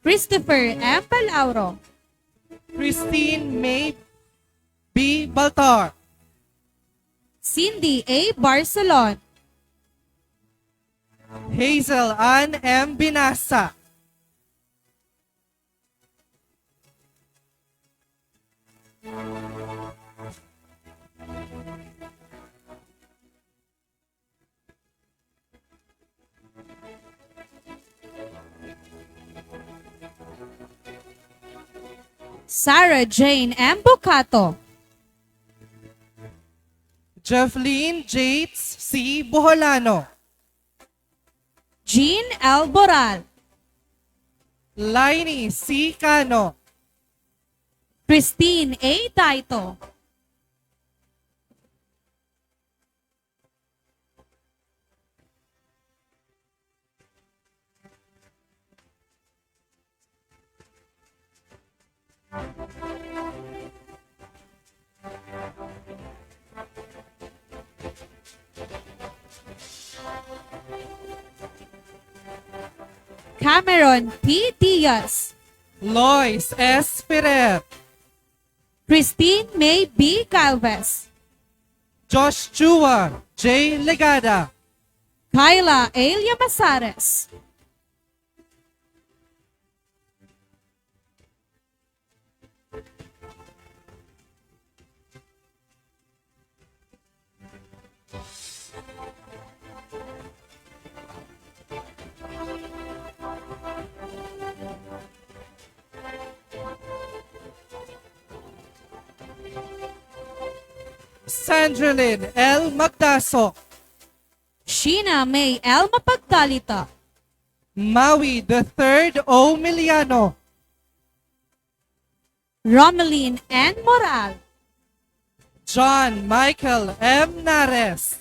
Christopher M. Palauro, Christine May B. Baltar, Cindy A. Barcelon, Hazel Ann M. Binasa, Sarah Jane M. Bucato, Jefflyn Jates C. Boholano, Jean L. Boral, Lainey C. Cano, Christine A. Taito, Cameron P. Diaz, Lois S. Ferrer, Christine May B. Calves, Joshua J. Legada, Kyla A. Llamazares, Sandrelyn L. Magdaso, Sheena May L. Mapagdalita, Maui III O. Miliano, Romeline N. Moral, John Michael M. Nares,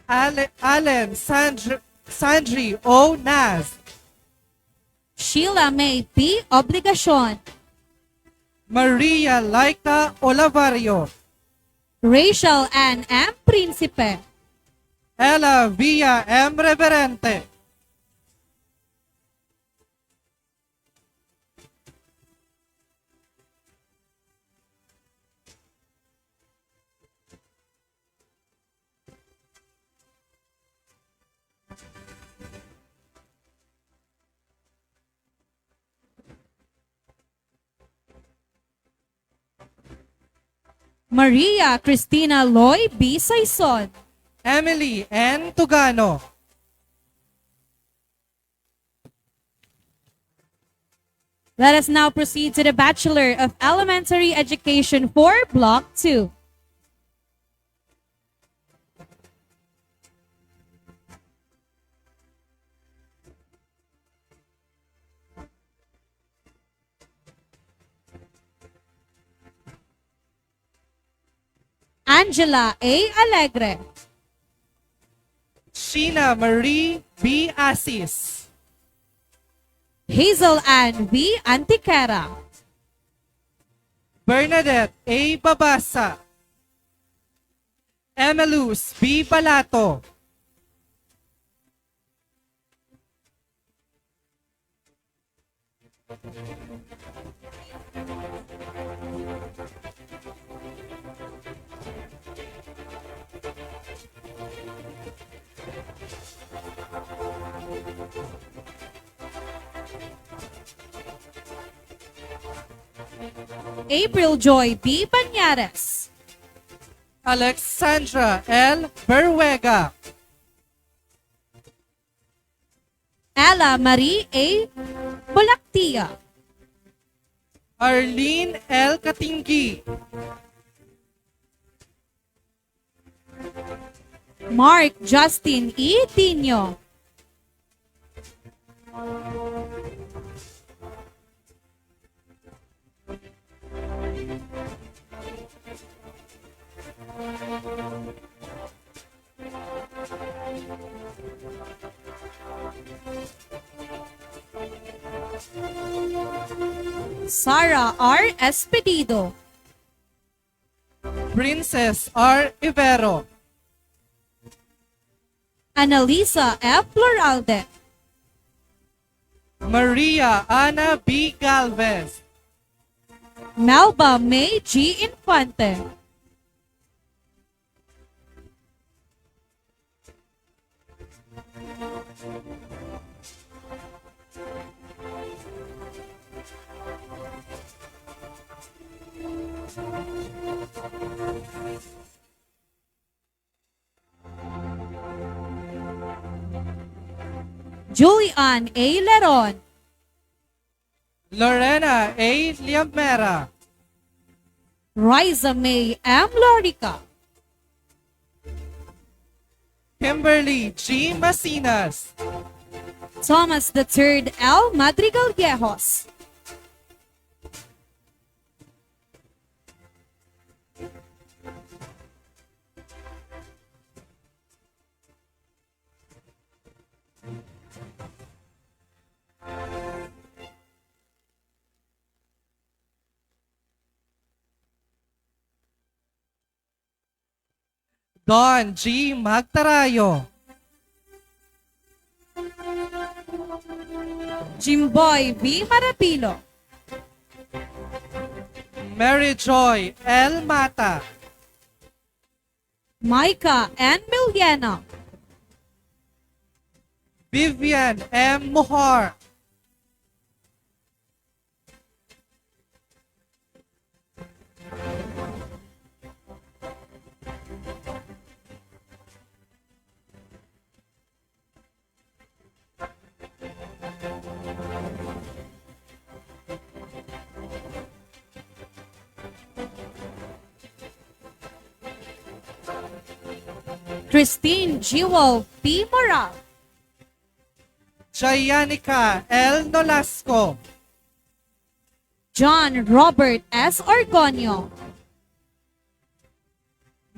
Allen Sandri O. Naz, Sheila May P. Obligacion, Maria Laika Olavario, Rachel Ann M. Principe, Ella Villa M. Reverente, Maria Cristina Loy B. Saison, Emily N. Tugano, Let us now proceed to the Bachelor of Elementary Education for Block 2. Angela A. Alegre. Sheena Marie B. Asis. Hazel Ann V. Antiquera. Bernadette A. Babasa. Emelus B. Balato. April Joy B. Banyares. Alexandra L. Berwega. Ella Marie A. Bolactia. Arlene L. Katinggi. Mark Justin E. Tino. Sarah R. Espedido. Princess R. Ibero. Annalisa F. Floralde. Maria Ana B. Galvez. Melba May G. Infante. Julian A. Leron. Lorena A. Liamera. Riza May M. Lorica. Kimberly G. Masinas. Thomas III L. Madrigal Viejos. Don G. Magtarayo. Jimboy V. Marapilo. Mary Joy L. Mata. Micah N. Miliana. Vivian M. Muhar. Christine Jewel P. Moral. Jayanica L. Nolasco. John Robert S. Orgonio.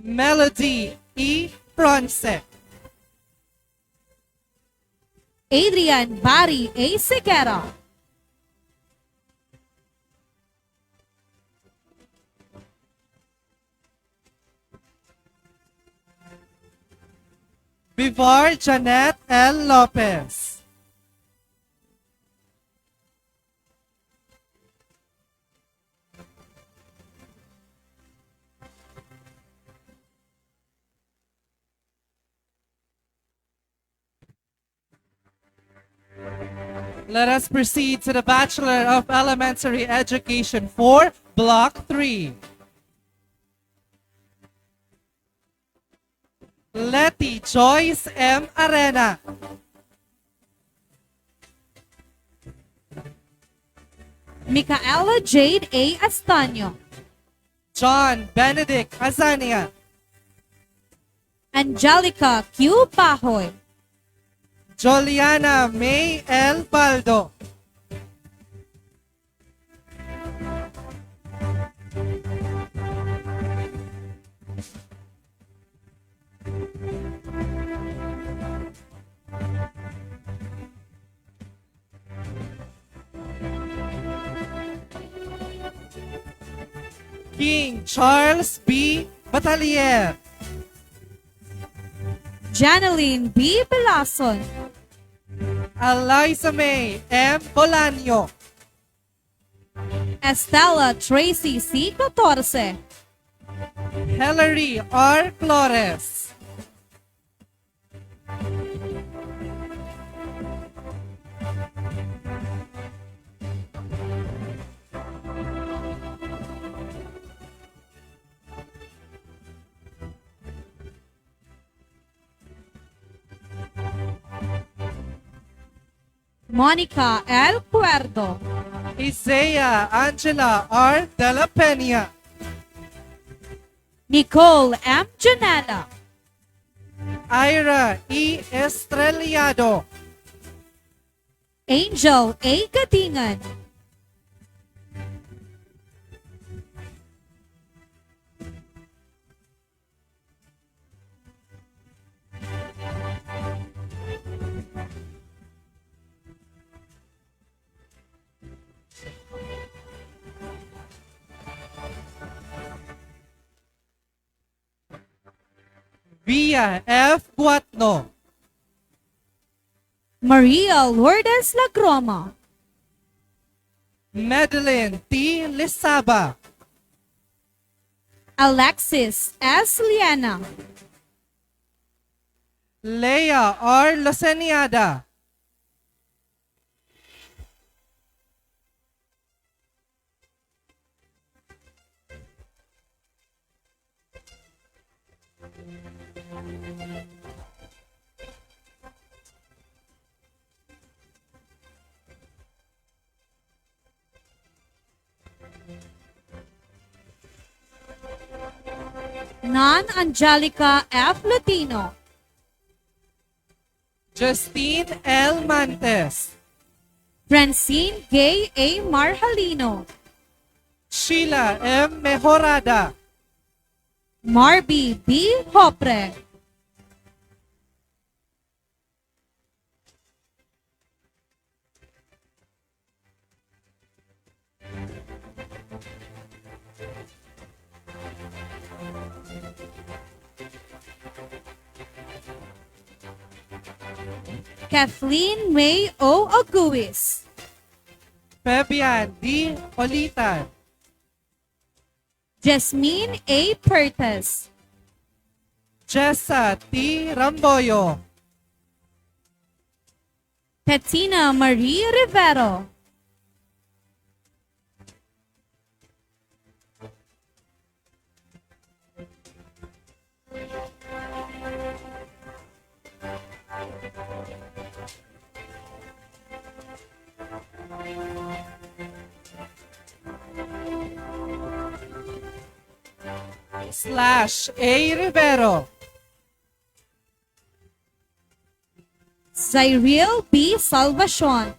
Melody E. Fronse. Adrian Barry A. Seguera. Bivar Janet L. Lopez. Let us proceed to the Bachelor of Elementary Education for Block 3. Letty Joyce M. Arena. Micaela Jade A. Astaño, John Benedict Azania, Angelica Q. Bahoy, Joliana May L. Baldo, King Charles B. Batalier, Janeline B. Belason, Eliza May M. Bolaño, Estella Tracy C. 14, Hilary R. Flores, Monica L. Cuerdo, Isaiah Angela R. De La Peña, Nicole M. Janela, Ira E. Estrellado, Angel A. Gadingan, Via F. Guatno, Maria Lourdes Lagroma, Madeline T. Lisaba, Alexis S. Liana, Leia R. Loseniada, Nan Angelica F. Latino, Justine L. Mantes, Francine Gay A. Marhalino, Sheila M. Mejorada, Marby B. Hopre, Kathleen May O. Oguis, Fabian D. Olitan, Jasmine A. Pertes, Jessa T. Ramboyo, Petina Marie Rivero, Slash A. Rivero, Cyril B. Salvacion,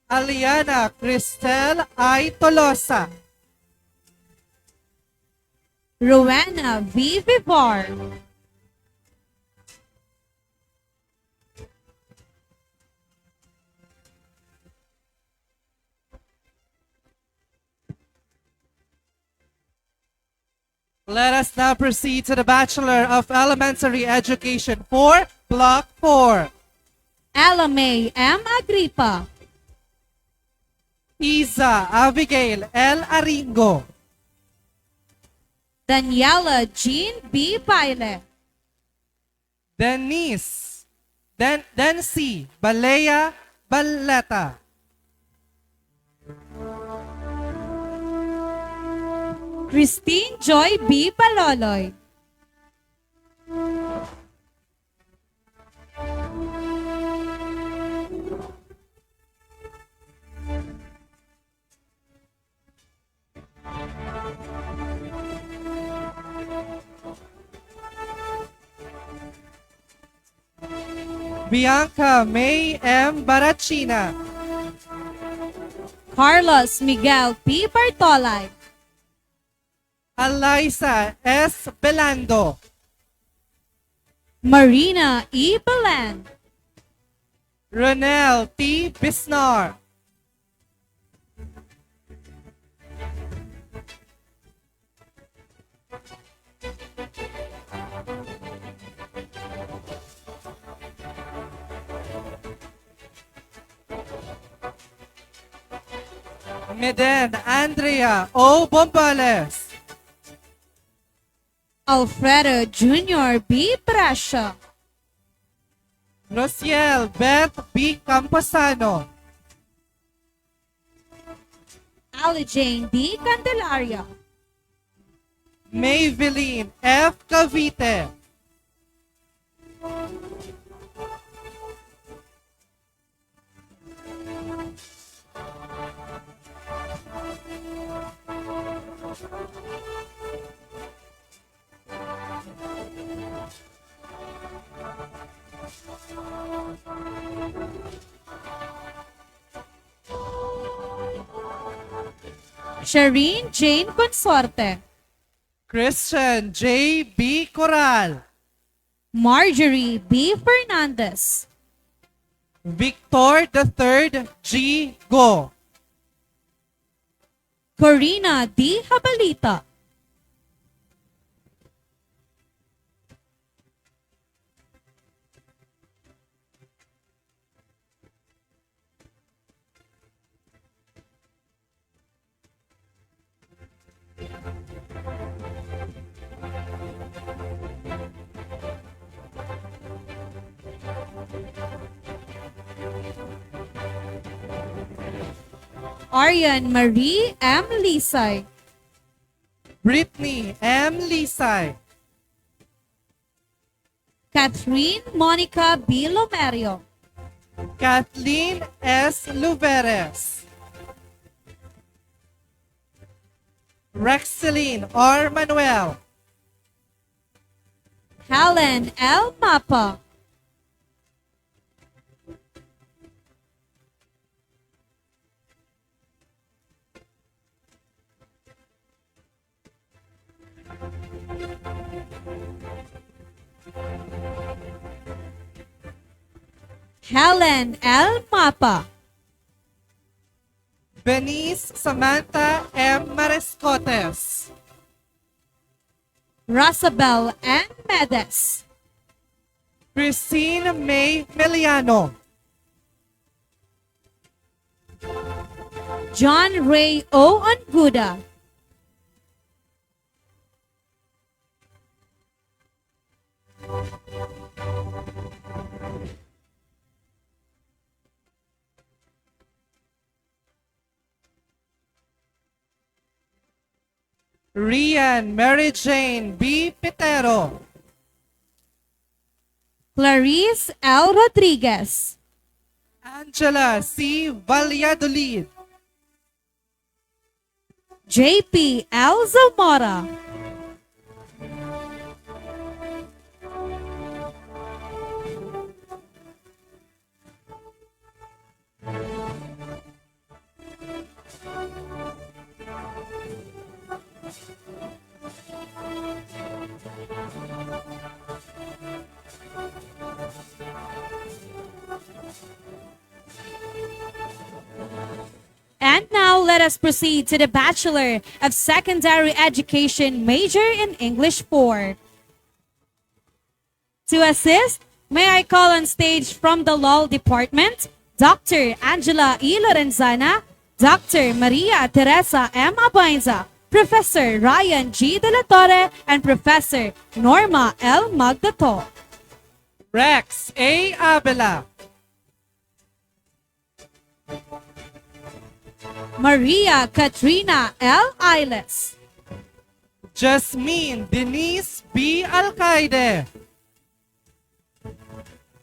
Aliana Cristel I. Tolosa, Rowena V. Vivar, Let us now proceed to the Bachelor of Elementary Education for Block 4. Alamay M. Agripa, Isa Abigail L. Aringo, Daniela Jean B. Baile, Dency Balea Baleta, Christine Joy B. Paloloy, Bianca May M. Barachina. Carlos Miguel P. Bartolay. Eliza S. Belando. Marina E. Belen. Ronel T. Bisnar. Meden Andrea O. Bombales. Alfredo Jr. B. Brasha. Rociel Beth B. Camposano. Ali Jane D. Candelaria. Maybelline F. Cavite. Shireen Jane Consorte. Christian J. B. Coral. Marjorie B. Fernandez. Victor III G. Go. Corina D. Habalita. Arian Marie M. Lisay. Brittany M. Lisay. Catherine Monica B. Lomerio. Kathleen S. Luveres. Rexeline R. Manuel. Helen L. Mapa. Helen L. Mapa. Benice Samantha M. Marescotes. Rosabel N. Medes. Christine May Meliano. John Ray O. Anguda. Rian Mary Jane B. Pitero. Clarice L. Rodriguez. Angela C. Valladolid. JP L. Zamora. And now let us proceed to the Bachelor of Secondary Education major in English 4. To assist, may I call on stage from the Law Department, Dr. Angela E. Lorenzana, Dr. Maria Teresa M. Abainza, Professor Ryan G. De La Torre, and Professor Norma L. Magdato. Rex A. Abela. Maria Katrina L. Iles. Jasmine Denise B. Alcaide.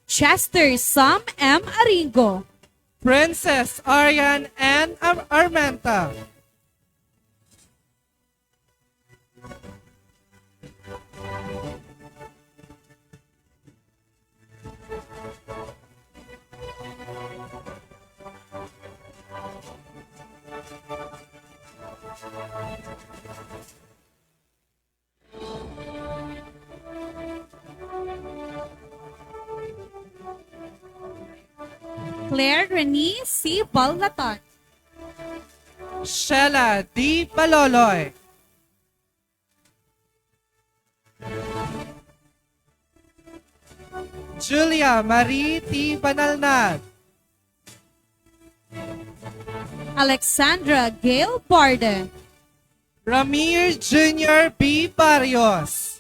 Chester Sam M. Aringo. Princess Arian N. Armenta. Claire Reni C. Balatan. Sheila D. Baloloy. Julia Marie T. Banalnad. Alexandra Gail Barde. Ramir Jr. B. Barrios.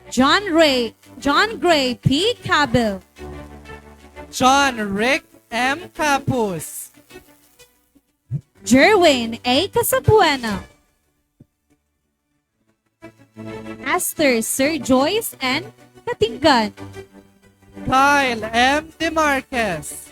John Gray P. Cabil. John Rick M. Capus. Jerwin A. Casabuena. Esther Sir Joyce N. Katingan. Kyle M. DeMarquez.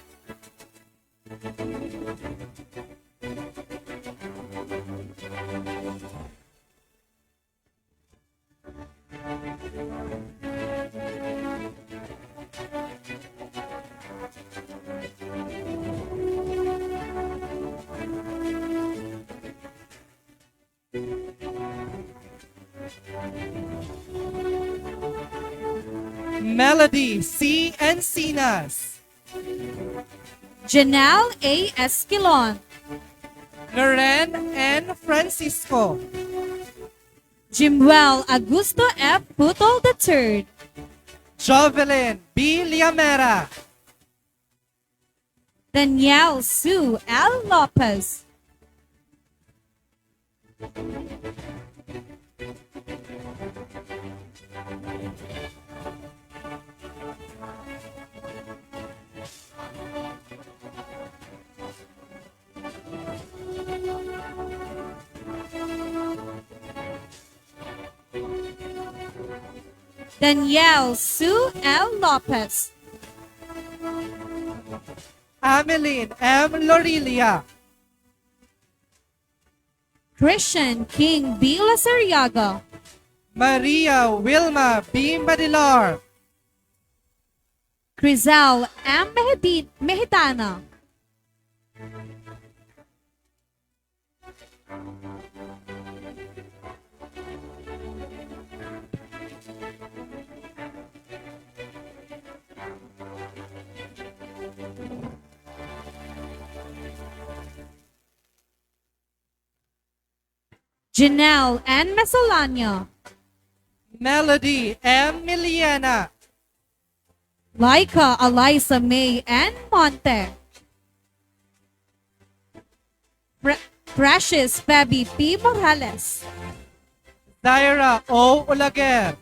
Melody C. Encinas. Janelle A. Esquilon. Loren N. Francisco. Jimwell Augusto F. Putol III. Jovelyn B. Liamera. Danielle Sue L. Lopez. Danielle Sue L. Lopez. Ameline M. Lorilia. Christian King B. Lasariaga. Maria Wilma B. Madilar. Crizal M. Mehitana. Janelle N. Mesolania. Melody M. Miliana. Laika Eliza May N. Monte. Precious Fabi P. Morales. Zaira O. Ulaguer.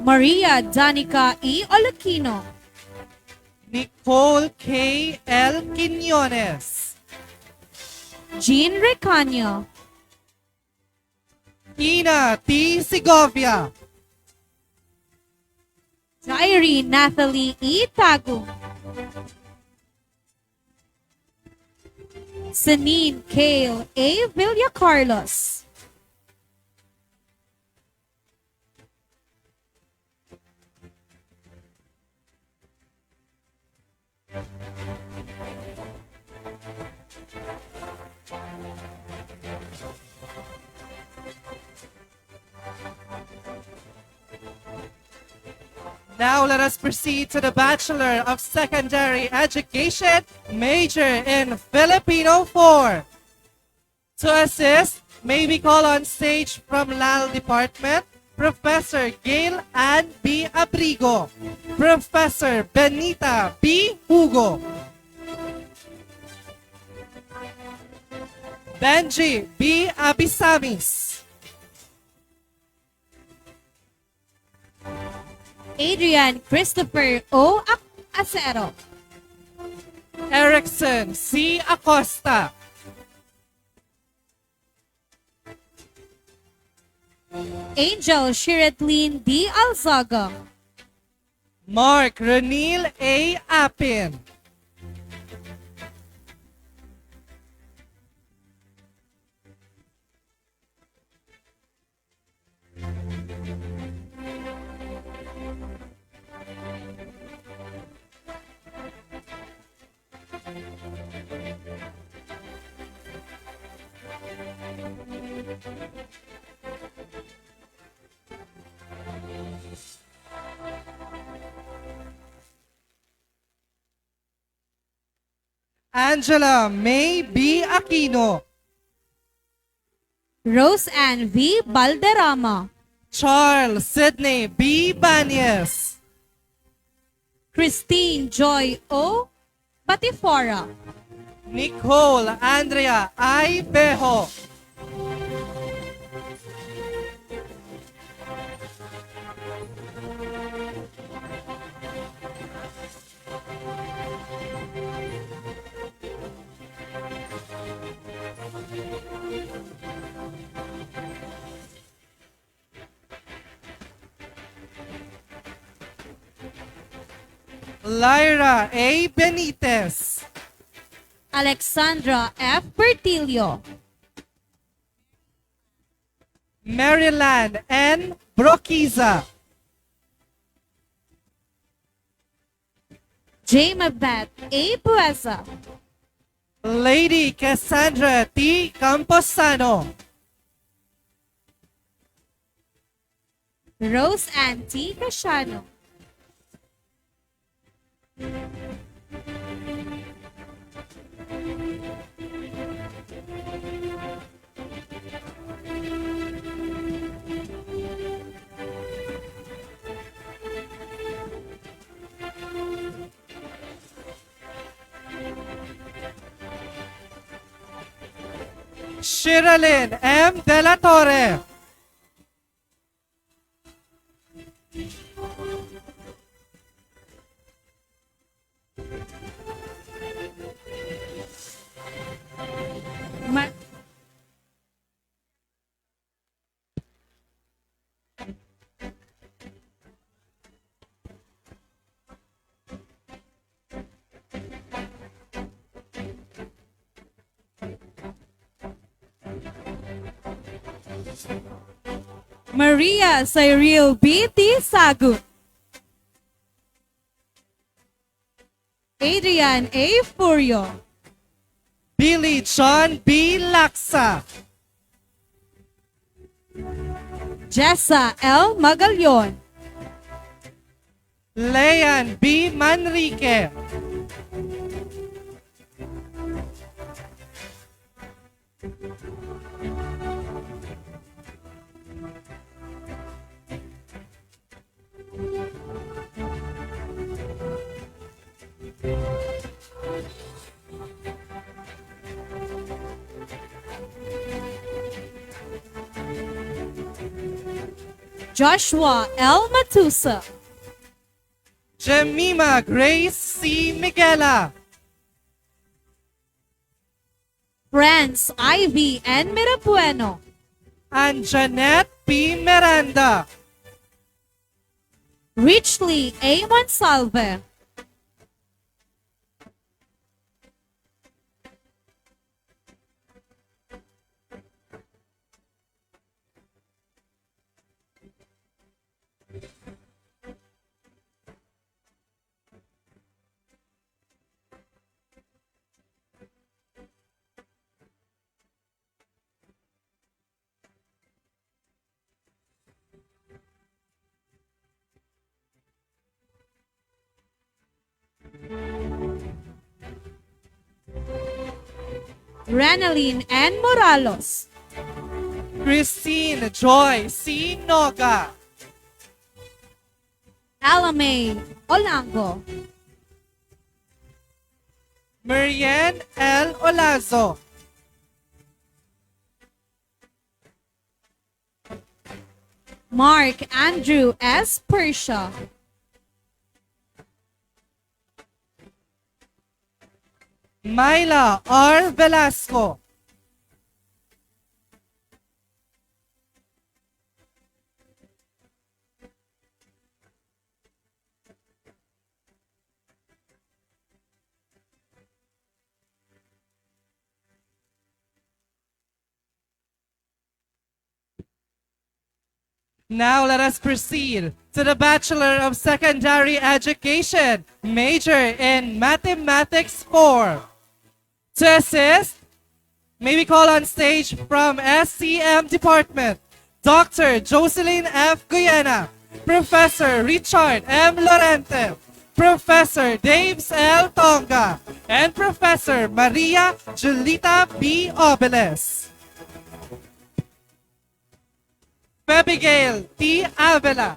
Maria Danica E. Olakino. Nicole K. L. Quinones. Jean Recaño. Ina T. Segovia. Diary Nathalie E. Tago. Sanine Kale A. Villa Carlos. Now let us proceed to the Bachelor of Secondary Education, major in Filipino 4. To assist, may we call on stage from LAL Department, Professor Gail Ann B. Abrigo, Professor Benita B. Hugo, Benji B. Abisamis, Adrian Christopher O. Acero. Erickson C. Acosta, Angel Shiratlin D. Alzaga. Mark Renil A. Apin. Angela May B. Aquino. Rose Ann V. Balderrama. Charles Sidney B. Banyes. Christine Joy O. Batifora. Nicole Andrea I. Bejo. Lyra A. Benitez. Alexandra F. Bertilio. Maryland N. Broquiza. Jamabeth A. Buesa. Lady Cassandra T. Camposano. Rose Ann T. Casiano. Sherilyn M. De La Torre. Ma- Maria Cyril B. T. Sagut. Adrian A. Furio. Billy John B. Laksa. Jessa L. Magallon. Leon B. Manrique. Joshua L. Matusa. Jemima Grace C. Miguela. Franz Ivy N. Mirabueno. And Jeanette P. Miranda. Richly A. Monsalve. Renaline N. Moralos. Christine Joy C. Noga. Alamay Olango. Marianne L. Olazo. Mark Andrew S. Persha. Myla R. Velasco. Now let us proceed to the Bachelor of Secondary Education, major in Mathematics 4. To assist, may we call on stage from SCM Department, Dr. Jocelyn F. Guyena, Professor Richard M. Lorente, Professor Daves L. Tonga, and Professor Maria Julita B. Obeles. Abigail T. Avila.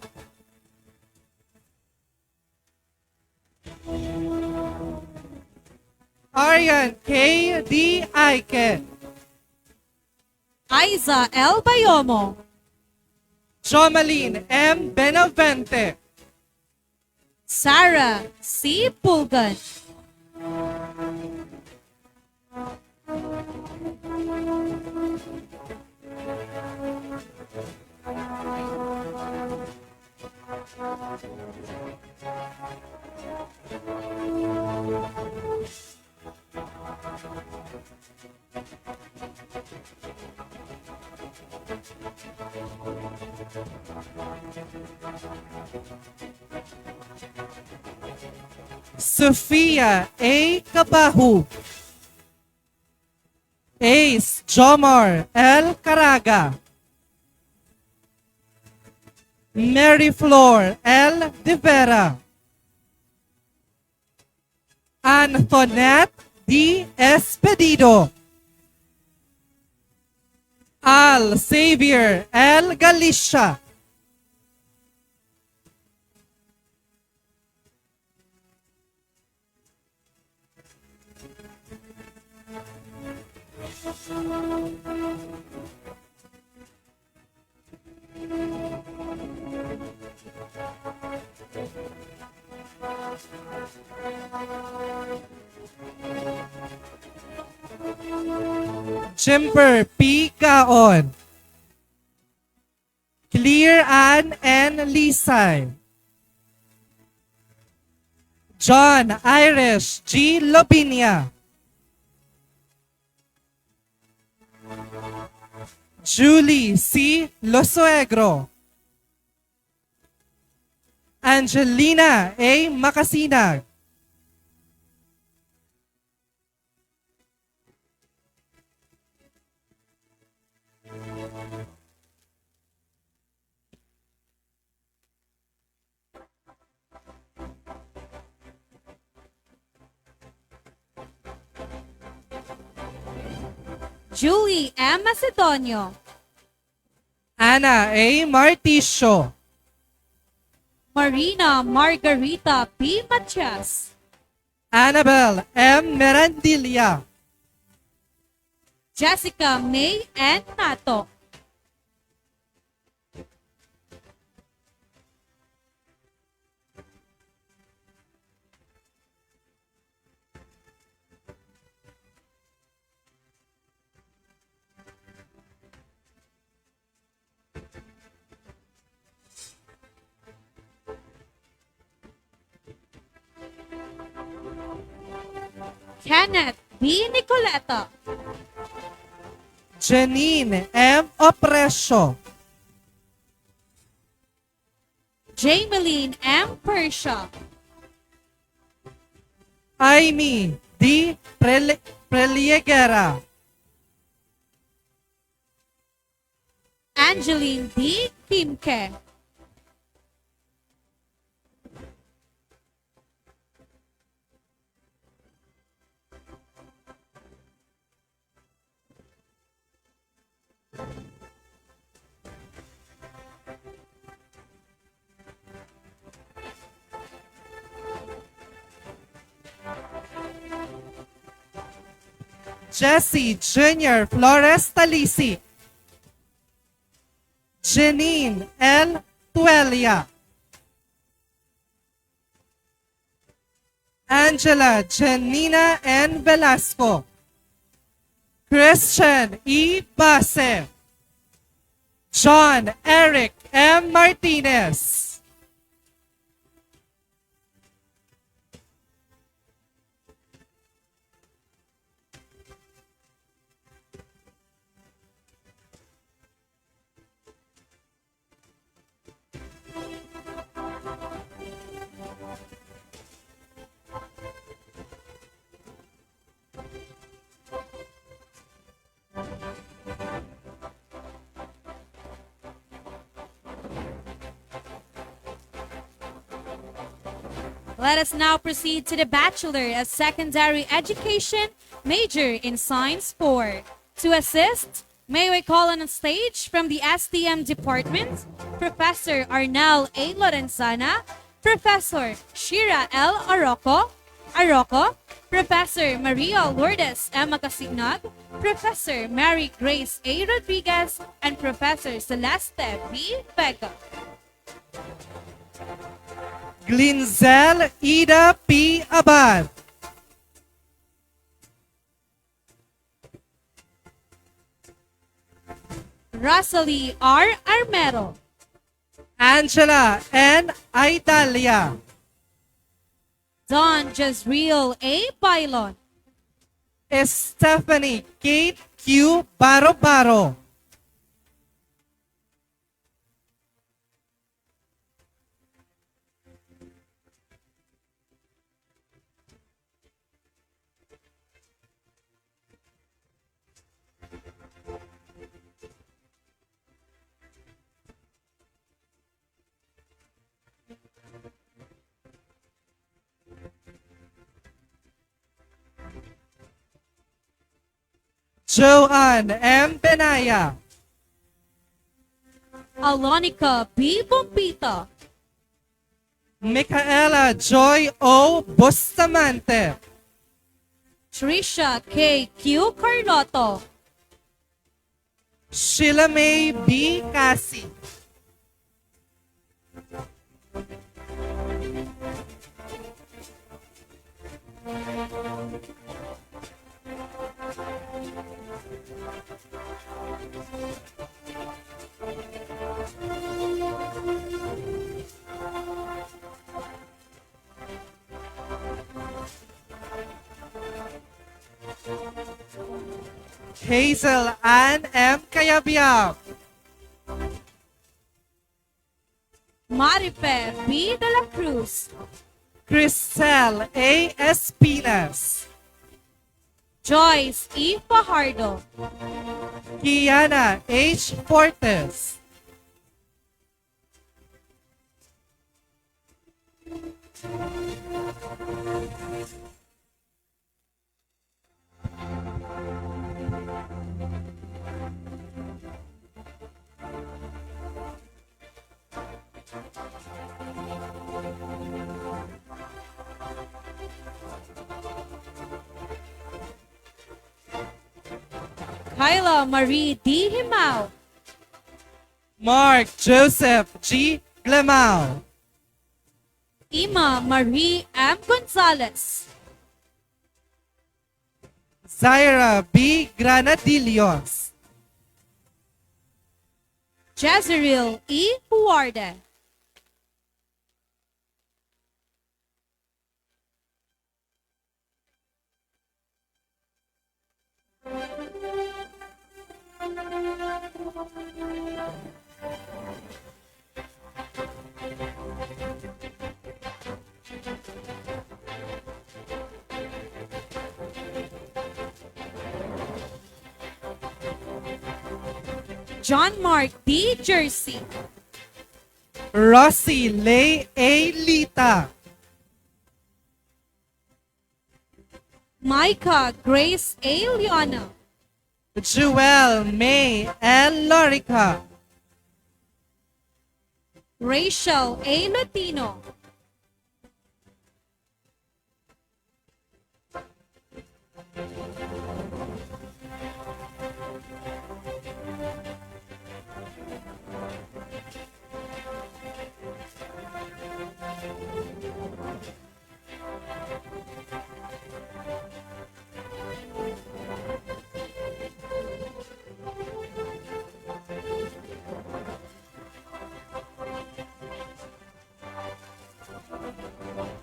Aryan K. D. Aike. Aiza L. Bayomo. Jomaline M. Benavente. Sarah C. Pulgan. Sophia A. Cabahu. Ace Jomar L. Caraga. Mary Flor L. De Vera. Antoinette D. Espedido. Al Xavier L. Galicia. Jimper P. Gaon. Clear Ann N. Lisay. John Irish G. Lobinia. Julie C. Losuegro. Angelina A. Macasinag. Julie M. Macedonio. Ana A. Marticio. Marina Margarita P. Matias. Annabel M. Merandilla. Jessica May N. Nato. Kenneth B. Nicoleta. Janine M. Opresio. Jameline M. Persia. Aimee D. Preliegera. Angeline D. Kimke. Jesse Jr. Flores Talisi. Janine L. Tuelia. Angela Janina N. Velasco. Christian E. Base. John Eric M. Martinez. Let us now proceed to the Bachelor of Secondary Education, major in Science 4. To assist, may we call on stage from the STM Department, Professor Arnel A. Lorenzana, Professor Shira L. Arroco, Professor Maria Lourdes M. Macasignag, Professor Mary Grace A. Rodriguez, and Professor Celeste B. Vega. Glinzel Ida P. Abad. Rosalie R. Armero, Angela N. Aidalia. Don Jezreel A. Bailon, Stephanie Kate Q. Baro. Joanne M. Benaya. Alonica B. Bompita, Micaela Joy O. Bustamante. Trisha K. Q. Carlotto, Sheila May B. Cassie. Hazel Ann M. Cayabyab. Marife B. De La Cruz, Cristel A. Espinas. Joyce E. Fajardo, Kiana H. Fortes. Kyla Marie D. Himao, Mark Joseph G. Glemau. Ima Marie M. Gonzalez, Zaira B. Granadillos. Jezreel E. Huarde, John Mark D. Jersey, Rossi Lay A. Lita. Micah Grace A. Leona, Jewel May L. Lorica. Rachel A. Latino,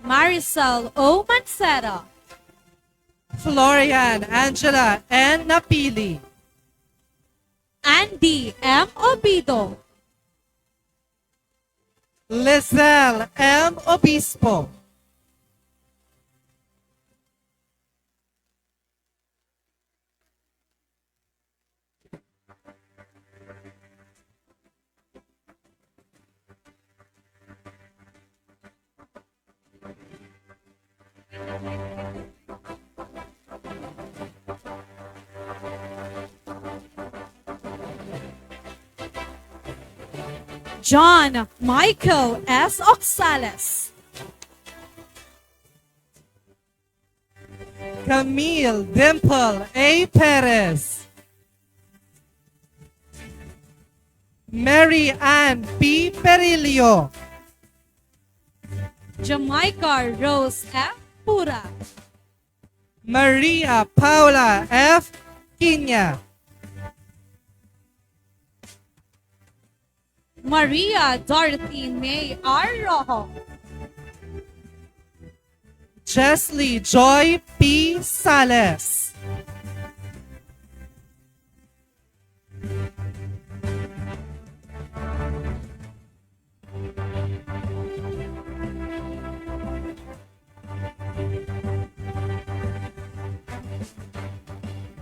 Marisol O. Mancera, Florian Angela N. Napili. Andy M. Obido, Lizelle M. Obispo. John Michael S. Oxales. Camille Dimple A. Perez. Mary Ann P. Perillo. Jamaica Rose F. Pura. Maria Paula F. Quina. Maria Dorothy May R. Rojo. Chesley Joy P. Sales.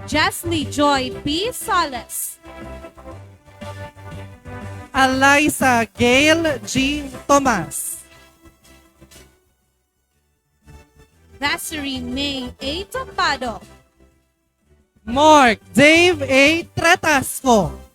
Jesley Joy P. Sales. Eliza Gail G. Tomas. Desiree May A. Tapado. Mark Dave A. Tretasco.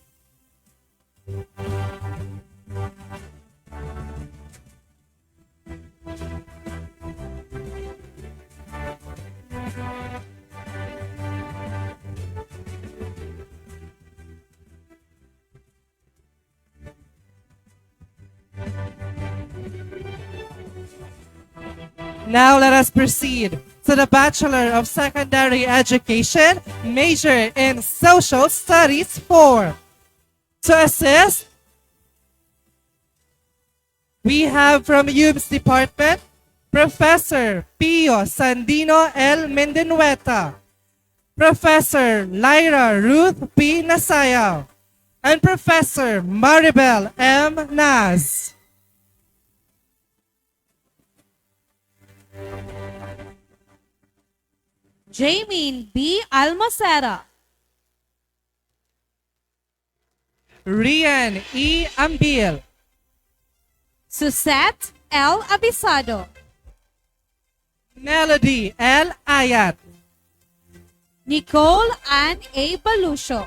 Now let us proceed to the Bachelor of Secondary Education, major in Social Studies 4. To assist, we have from UBS Department, Professor Pio Sandino L. Mendinueta, Professor Lyra Ruth P. Nasayaw, and Professor Maribel M. Naz. Jamie B. Almocera. Rian E. Ambil, Susette L. Abisado. Melody L. Ayat, Nicole Ann A. Balucio.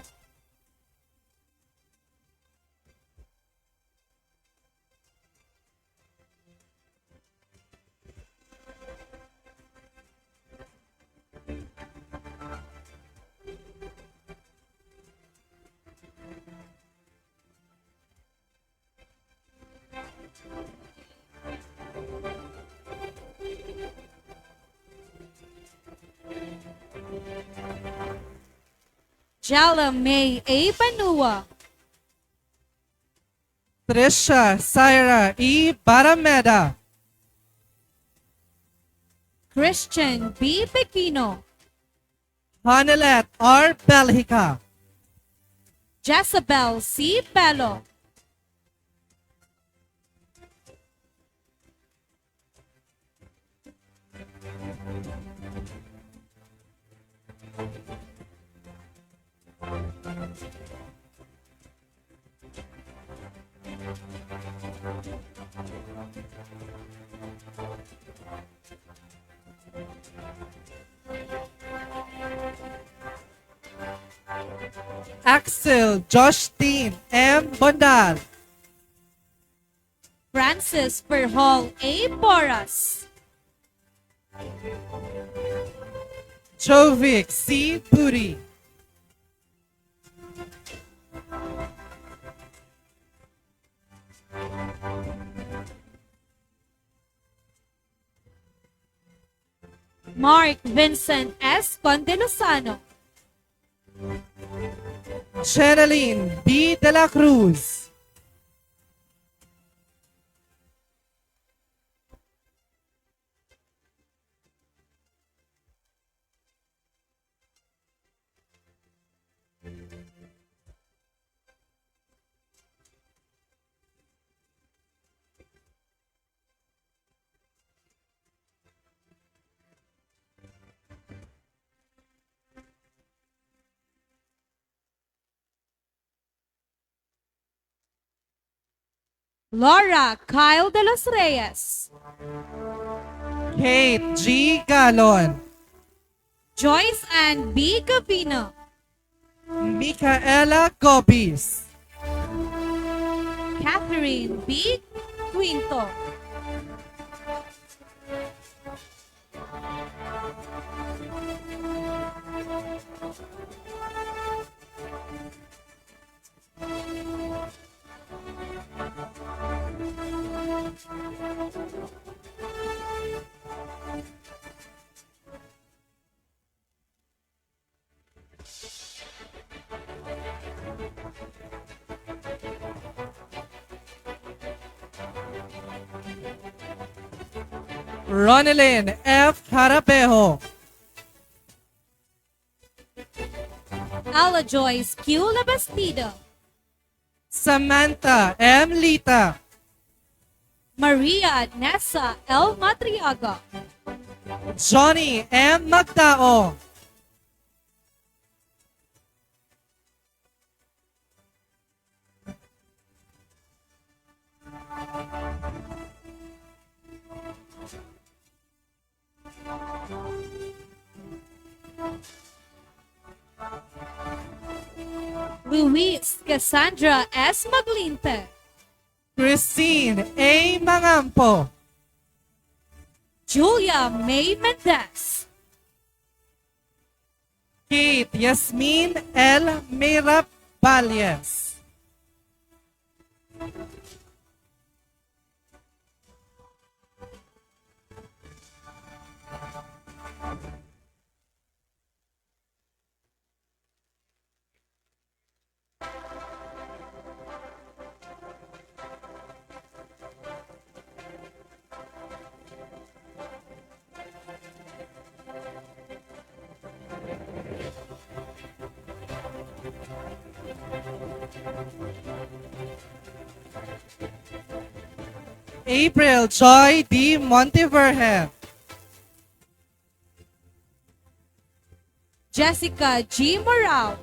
Jella May A. Banua. Trisha Syra E. Barameda, Christian B. Pequino. Hanelet R. Belhica, Jezebel C. Bello. Axel Joshtin M. Bondal, Francis Perhol A. Boras. Jovic C. Puri, Mark Vincent S. Condelosano. Chenaline B. De La Cruz, Laura Kyle de los Reyes. Kate G. Galon, Joyce Ann B. Gavino, Micaela Gobis, Catherine B. Quinto, Ronelyn F. Carabejo, Ala Joyce Q. Labastido, Samantha M. Lita, Maria Nessa L. Matriaga, Johnny M. Magdao, Luis Cassandra S. Maglinte, Christine A. Mangampo, Julia May Mendez, Kate Yasmin L. Mirabales, April Joy D. Montevergen, Jessica G. Morao,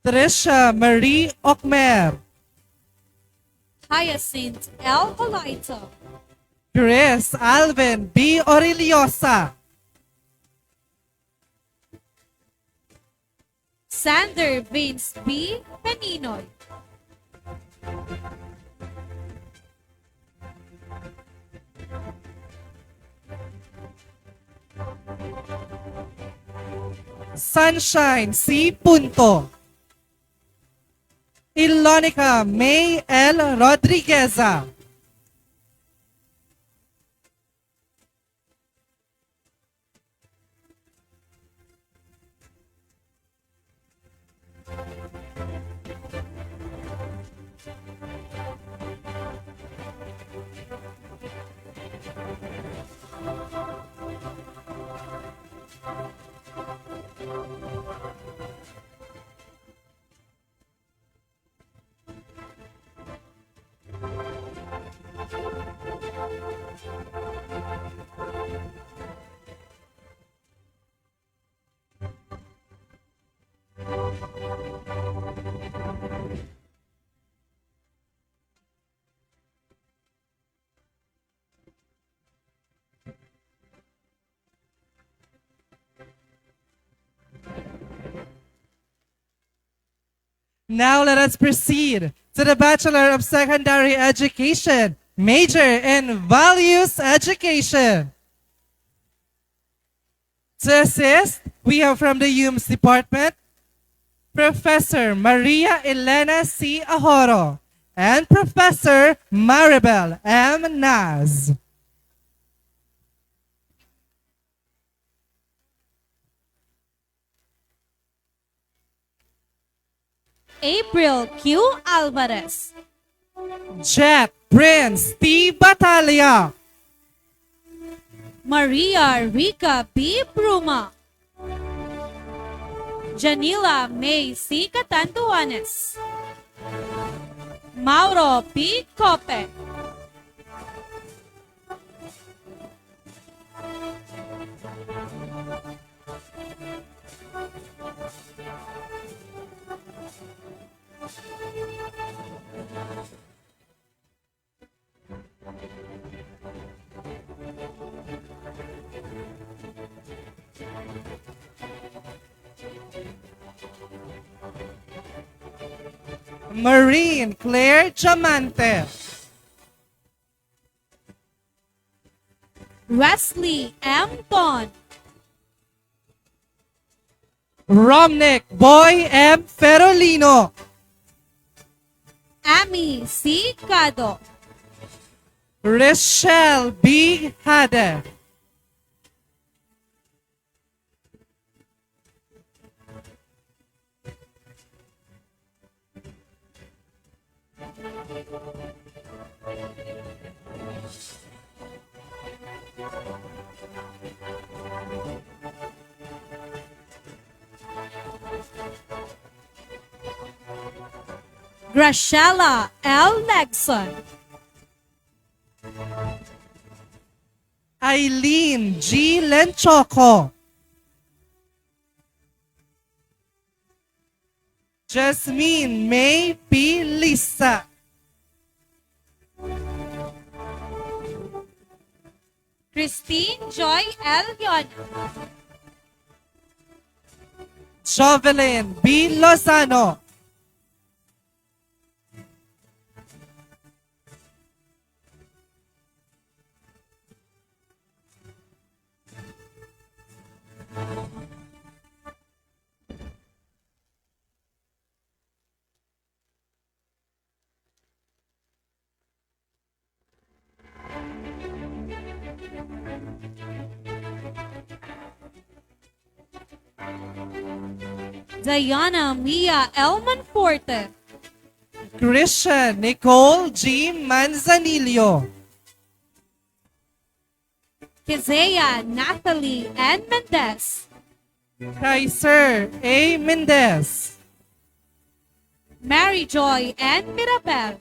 Tricia Marie Okmer, Hyacinth L. Holaito, Chris Alvin B. Oriliosa, Sander Vince B. Peninoy, Sunshine C. Punto, Ilonica May L. Rodrigueza, Now let us proceed to the Bachelor of Secondary Education, major in Values Education. To assist, we have from the UMS Department, Professor Maria Elena C. Ahoro and Professor Maribel M. Naz. April Q. Alvarez, Jet Prince T. Batalya, Maria Rica B. Bruma, Janila May C. Catanduanes, Mauro P. Cope, Marine Claire Diamante. Wesley M. Ton. Romnick Boy M. Ferolino. Amy C. Cado. Rochelle B. Hade. Graciela L. Legson. Eileen G. Lenchoco. Jasmine May P. Lisa. Christine Joy L. Yon. Jovelyn B. Lozano. Diana Mia L. Manforte. Christian Nicole G. Manzanillo. Kizea Natalie N. Mendez. Kaiser A. Mendez. Mary Joy N. Mirabel.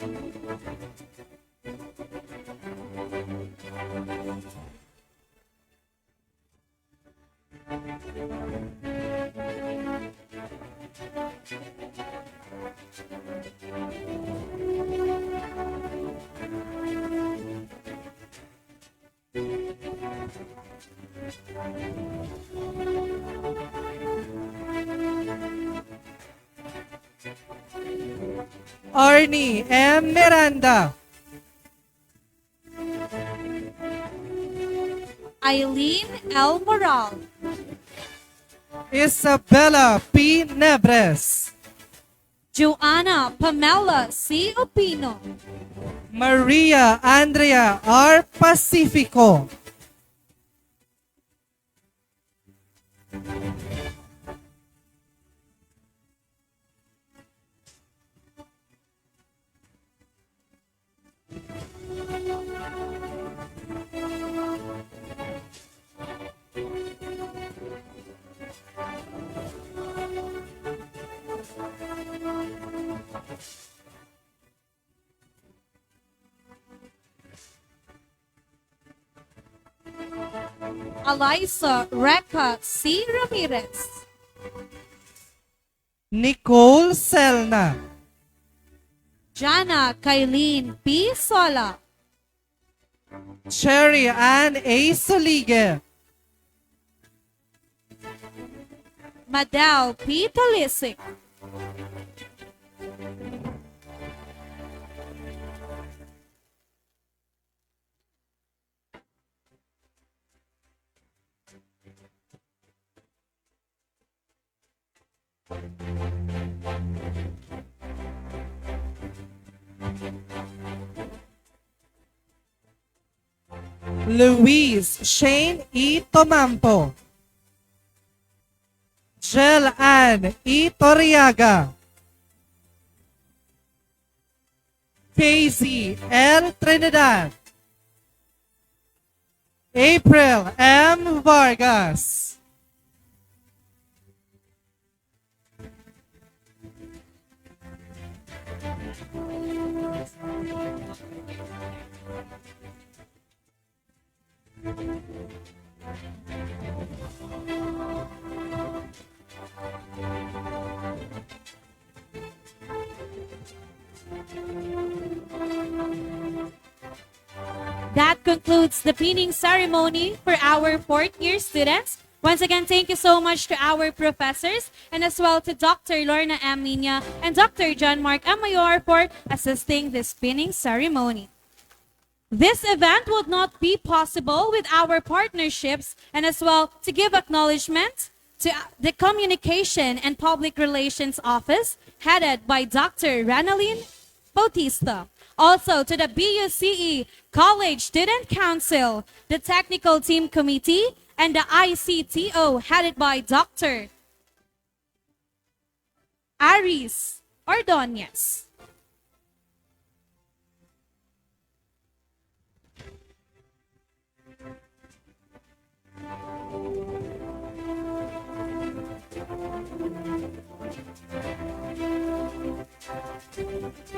Arnie M. Miranda. Eileen L. Moral. Isabella P. Nebres. Joanna Pamela C. Opino. Maria Andrea R. Pacifico. Eliza Reka C. Ramirez. Nicole Selna. Jana Kailin P. Sola. Cherry Ann A. Solige. Madal P. Talisic. Luis Shane E. Tomampo. Jel Ann E. Torriaga. Casey L. Trinidad. April M. Vargas. That concludes the pinning ceremony for our fourth year students Once again, thank you so much to our professors and as well to Dr. Lorna M. Mina and Dr. John Mark M. Mayor for assisting the spinning ceremony. This event would not be possible with our partnerships and as well to give acknowledgement to the Communication and Public Relations Office headed by Dr. Ranalyn Bautista. Also to the BUCE College Student Council, the Technical Team Committee, and the ICTO headed by Dr. Aris Ordonez.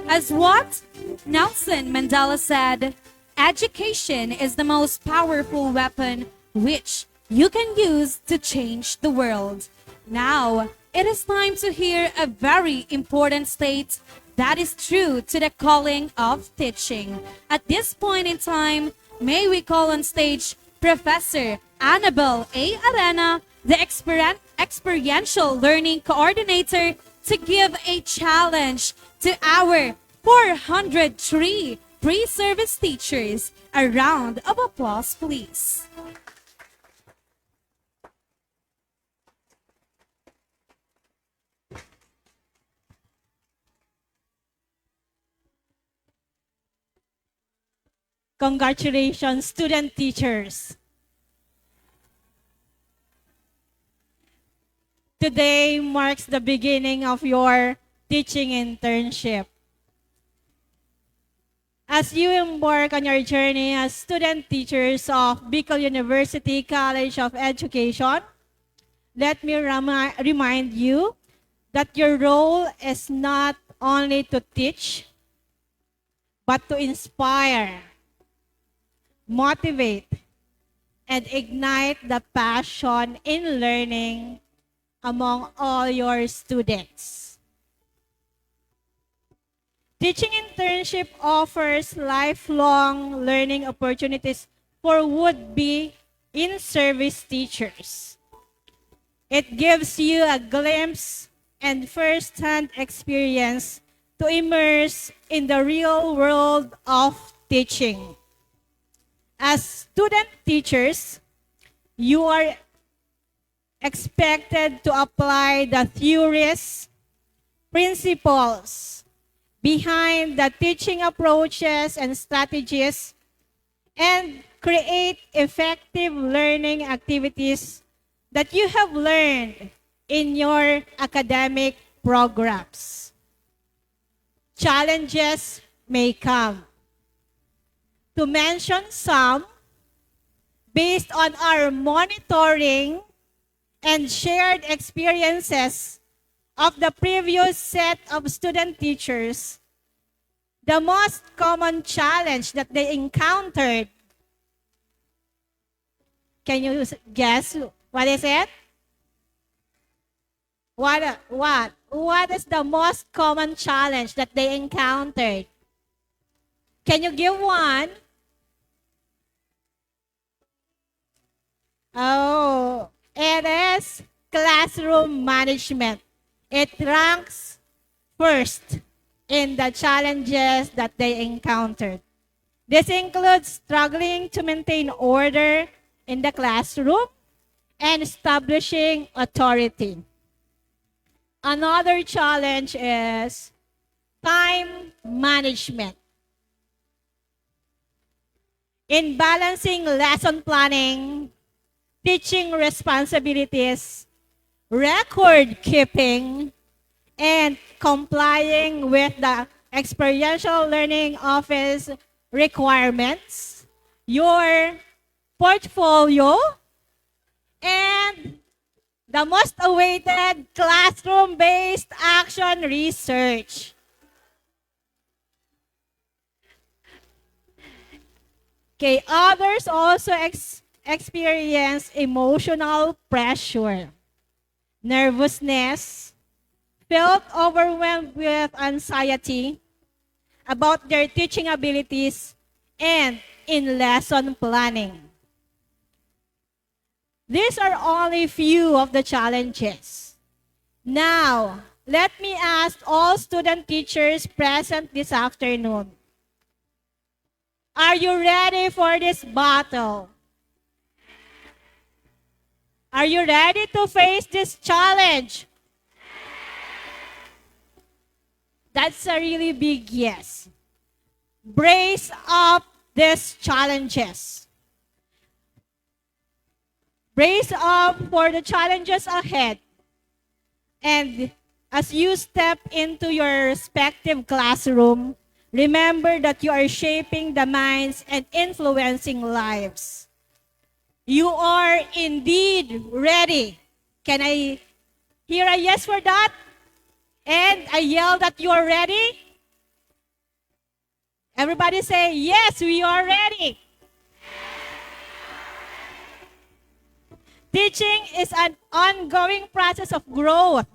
As what Nelson Mandela said, education is the most powerful weapon which you can use to change the world. Now, it is time to hear a very important state that is true to the calling of teaching. At this point in time, may we call on stage Professor Annabel A. Arena, the experiential learning coordinator, to give a challenge to our 403 pre-service teachers. A round of applause, please. Congratulations, student teachers. Today marks the beginning of your teaching internship. As you embark on your journey as student teachers of Bicol University College of Education, let me remind you that your role is not only to teach, but to inspire, motivate, and ignite the passion in learning among all your students. Teaching internship offers lifelong learning opportunities for would-be in-service teachers. It gives you a glimpse and first-hand experience to immerse in the real world of teaching. As student teachers, you are expected to apply the theories, principles behind the teaching approaches and strategies, and create effective learning activities that you have learned in your academic programs. Challenges may come. To mention some, based on our monitoring and shared experiences of the previous set of student teachers, the most common challenge that they encountered, can you guess what is it? What is the most common challenge that they encountered? Can you give one? Oh, it is classroom management. It ranks first in the challenges that they encountered. This includes struggling to maintain order in the classroom and establishing authority. Another challenge is time management. In balancing lesson planning, teaching responsibilities, record keeping, and complying with the experiential learning office requirements, your portfolio, and the most awaited classroom-based action research. Okay, others also experience emotional pressure, nervousness, felt overwhelmed with anxiety about their teaching abilities and in lesson planning. These are only few of the challenges. Now, let me ask all student teachers present this afternoon. Are you ready for this battle? Are you ready to face this challenge? That's a really big yes. Brace up these challenges. Brace up for the challenges ahead. And as you step into your respective classroom, remember that you are shaping the minds and influencing lives. You are indeed ready. Can I hear a yes for that? And I yell that you are ready. Everybody say, yes, we are ready. Teaching is an ongoing process of growth,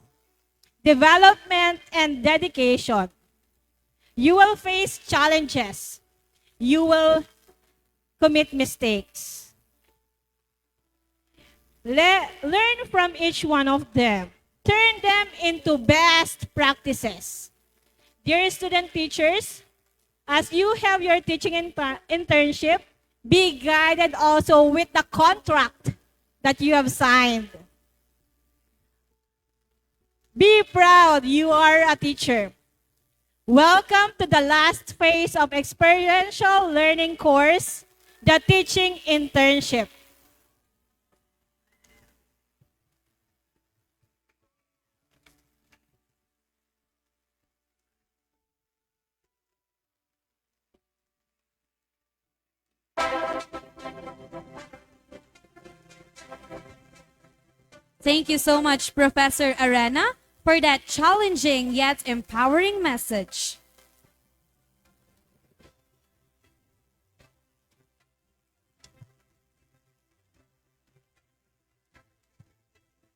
development, and dedication. You will face challenges. You will commit mistakes. Learn from each one of them. Turn them into best practices. Dear student teachers, as you have your teaching internship, be guided also with the contract that you have signed. Be proud you are a teacher. Welcome to the last phase of experiential learning course, the teaching internship. Thank you so much, Professor Arena, for that challenging yet empowering message.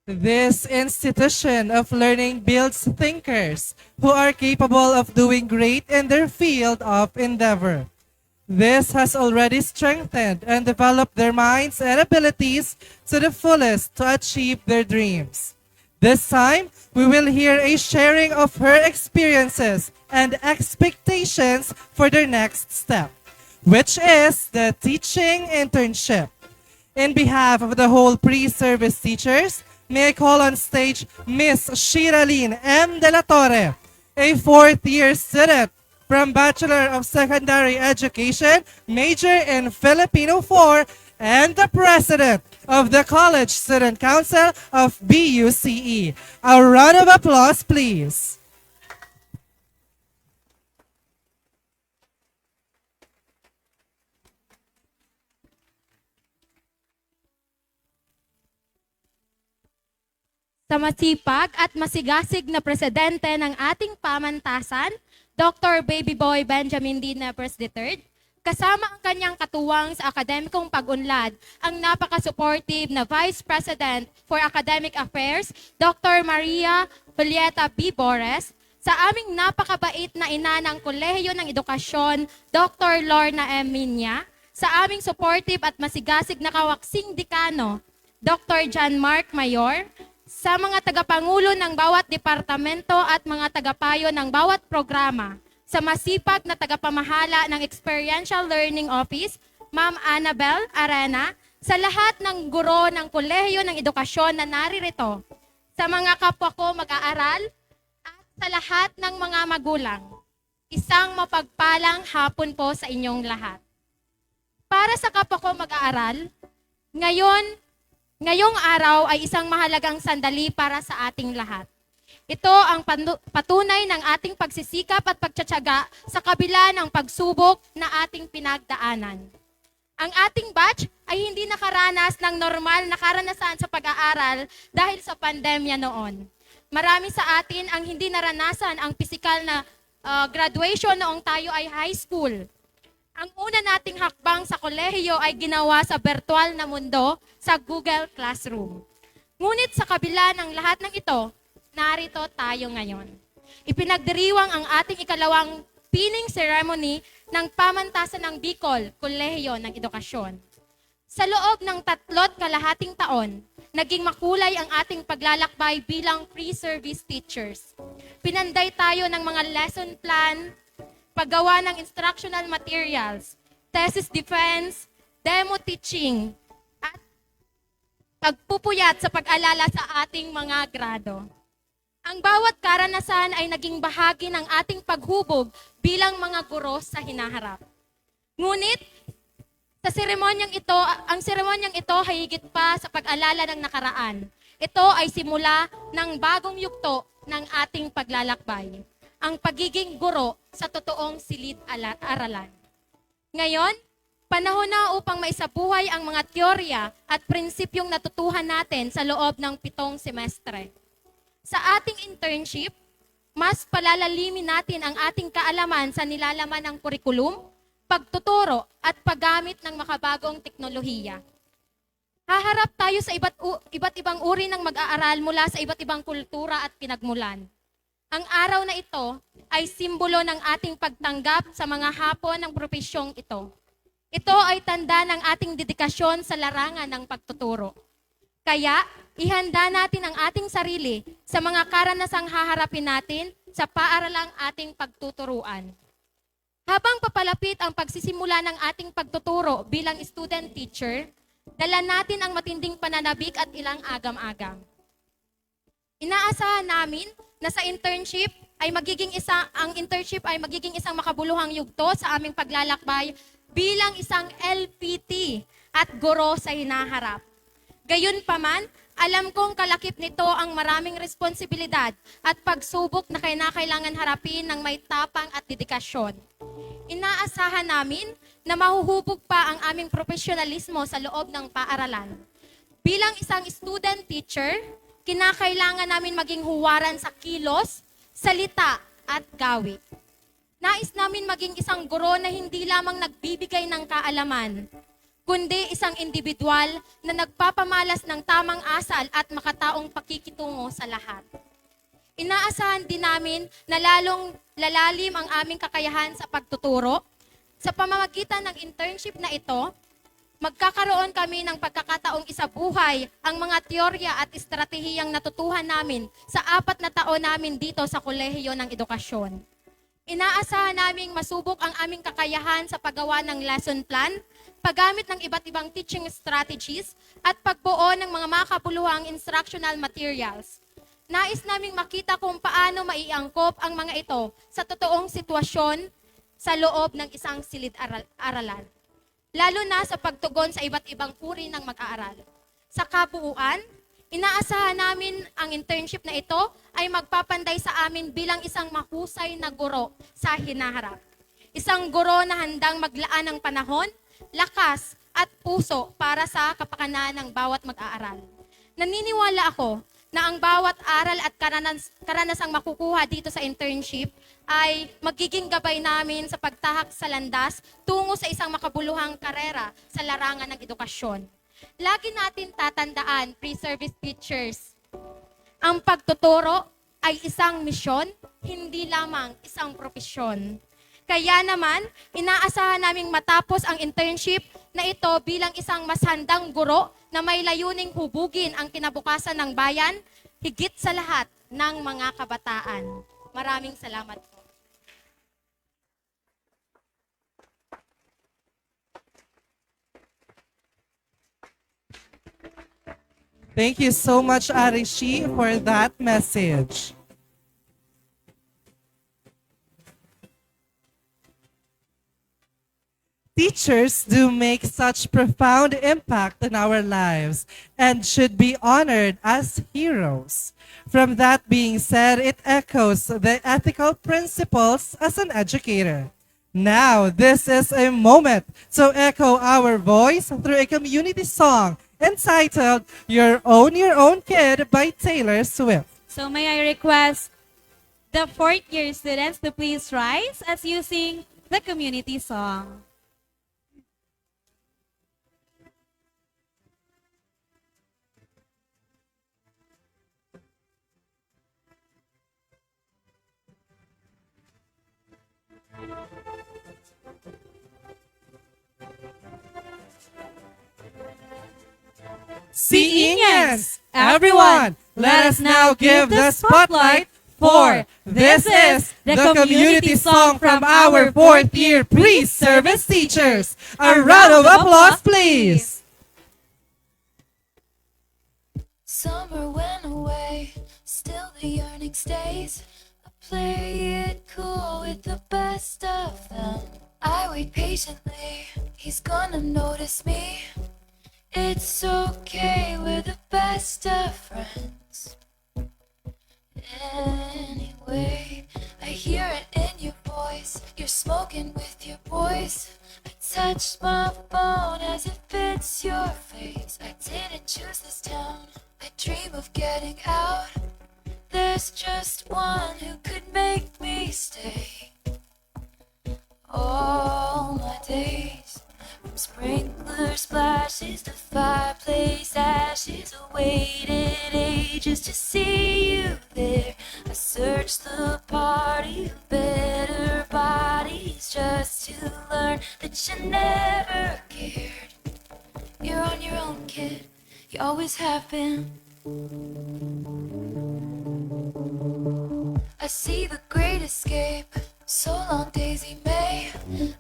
This institution of learning builds thinkers who are capable of doing great in their field of endeavor. This has already strengthened and developed their minds and abilities to the fullest to achieve their dreams. This time, we will hear a sharing of her experiences and expectations for their next step, which is the teaching internship. In behalf of the whole pre-service teachers, may I call on stage Miss Shiralyn M. De La Torre, a fourth-year student from Bachelor of Secondary Education, major in Filipino 4, and the President of the College Student Council of BUCE. A round of applause, please. Sa masipag at masigasig na presidente ng ating pamantasan, Dr. Baby Boy Benjamin D. Nepers III, kasama ang kanyang katuwang sa akademikong pag-unlad, ang napaka-supportive na Vice President for Academic Affairs, Dr. Maria Julieta B. Bores, sa aming napakabait na ina ng Kolehiyo ng Edukasyon, Dr. Lorna M. Minya, sa aming supportive at masigasig na kawaksing dekano, Dr. John Mark Mayor, sa mga tagapangulo ng bawat departamento at mga tagapayo ng bawat programa, sa masipag na tagapamahala ng Experiential Learning Office, Ma'am Annabel Arena, sa lahat ng guro ng Kolehiyo ng Edukasyon na naririto, sa mga kapwa ko mag-aaral, at sa lahat ng mga magulang. Isang mapagpalang hapon po sa inyong lahat. Para sa kapwa ko mag-aaral, ngayong araw ay isang mahalagang sandali para sa ating lahat. Ito ang patunay ng ating pagsisikap at pagtsatsaga sa kabila ng pagsubok na ating pinagdaanan. Ang ating batch ay hindi nakaranas ng normal na karanasan sa pag-aaral dahil sa pandemya noon. Marami sa atin ang hindi naranasan ang pisikal na graduation noong tayo ay high school. Ang una nating hakbang sa kolehiyo ay ginawa sa virtual na mundo sa Google Classroom. Ngunit sa kabila ng lahat ng ito, narito tayo ngayon. Ipinagdiriwang ang ating ikalawang pinning ceremony ng pamantasan ng Bicol, Kolehiyo ng Edukasyon. Sa loob ng 3.5 taon, naging makulay ang ating paglalakbay bilang pre-service teachers. Pinanday tayo ng mga lesson plan, paggawa ng instructional materials, thesis defense, demo teaching, at pagpupuyat sa pag-alala sa ating mga grado. Ang bawat karanasan ay naging bahagi ng ating paghubog bilang mga guro sa hinaharap. Ngunit, ang seremonyang ito ay higit pa sa pag-alala ng nakaraan. Ito ay simula ng bagong yugto ng ating paglalakbay, ang pagiging guro sa totoong silid-aralan. Ngayon, panahon na upang maisabuhay ang mga teorya at prinsipyong natutuhan natin sa loob ng 7 semestre. Sa ating internship, mas palalalimin natin ang ating kaalaman sa nilalaman ng kurikulum, pagtuturo at paggamit ng makabagong teknolohiya. Haharap tayo sa iba't ibang uri ng mag-aaral mula sa iba't ibang kultura at pinagmulan. Ang araw na ito ay simbolo ng ating pagtanggap sa mga hapon ng propesyong ito. Ito ay tanda ng ating dedikasyon sa larangan ng pagtuturo. Kaya, ihanda natin ang ating sarili sa mga karanasang haharapin natin sa paaralang ating pagtuturuan. Habang papalapit ang pagsisimula ng ating pagtuturo bilang student teacher, dala natin ang matinding pananabik at ilang agam-agam. Inaasahan namin na ang internship ay magiging isang makabuluhang yugto sa aming paglalakbay bilang isang LPT at guro sa hinaharap. Gayunpaman, alam kong kalakip nito ang maraming responsibilidad at pagsubok na kailangan harapin ng may tapang at dedikasyon. Inaasahan namin na mahuhubog pa ang aming profesionalismo sa loob ng paaralan. Bilang isang student teacher, kinakailangan namin maging huwaran sa kilos, salita at gawi. Nais namin maging isang guro na hindi lamang nagbibigay ng kaalaman, kundi isang individual na nagpapamalas ng tamang asal at makataong pakikitungo sa lahat. Inaasahan din namin na lalong lalalim ang aming kakayahan sa pagtuturo. Sa pamamagitan ng internship na ito, magkakaroon kami ng pagkakataong isabuhay ang mga teorya at estratehiyang natutuhan namin sa 4 na taon namin dito sa Kolehiyo ng Edukasyon. Inaasahan naming masubok ang aming kakayahan sa paggawa ng lesson plan, paggamit ng iba't ibang teaching strategies, at pagbuo ng mga makabuluhang instructional materials. Nais naming makita kung paano maiangkop ang mga ito sa totoong sitwasyon sa loob ng isang silid-aralan, lalo na sa pagtugon sa iba't ibang uri ng mag-aaral. Sa kabuuan, inaasahan namin ang internship na ito ay magpapanday sa amin bilang isang mahusay na guro sa hinaharap. Isang guro na handang maglaan ng panahon, lakas at puso para sa kapakanan ng bawat mag-aaral. Naniniwala ako na ang bawat aral at karanasang makukuha dito sa internship ay magiging gabay namin sa pagtahak sa landas tungo sa isang makabuluhang karera sa larangan ng edukasyon. Lagi natin tatandaan, pre-service teachers, ang pagtuturo ay isang misyon, hindi lamang isang propesyon. Kaya naman, inaasahan naming matapos ang internship na ito bilang isang mas handang guro na may layuning hubugin ang kinabukasan ng bayan, higit sa lahat ng mga kabataan. Maraming salamat po. Thank you so much, Arishi, for that message. Teachers do make such profound impact in our lives and should be honored as heroes. From that being said, it echoes the ethical principles as an educator. Now, this is a moment to echo our voice through a community song entitled Your Own Kid by Taylor Swift. So may I request the 4th year students to please rise as you sing the community song. CEnians, everyone, let us now give the spotlight for This is the community song from our fourth year pre-service teachers. A round of applause, please. Summer went away, still the yearning stays. I play it cool with the best of them. I wait patiently, he's gonna notice me. It's okay, we're the best of friends. Anyway, I hear it in your voice. You're smoking with your boys. I touch my phone as it fits your face. I didn't choose this town, I dream of getting out. There's just one who could make me stay. All my days, from sprinkler splashes to fireplace ashes, I waited ages to see you there. I searched the party of better bodies just to learn that you never cared. You're on your own, kid, you always have been. I see the great escape, so long Daisy May.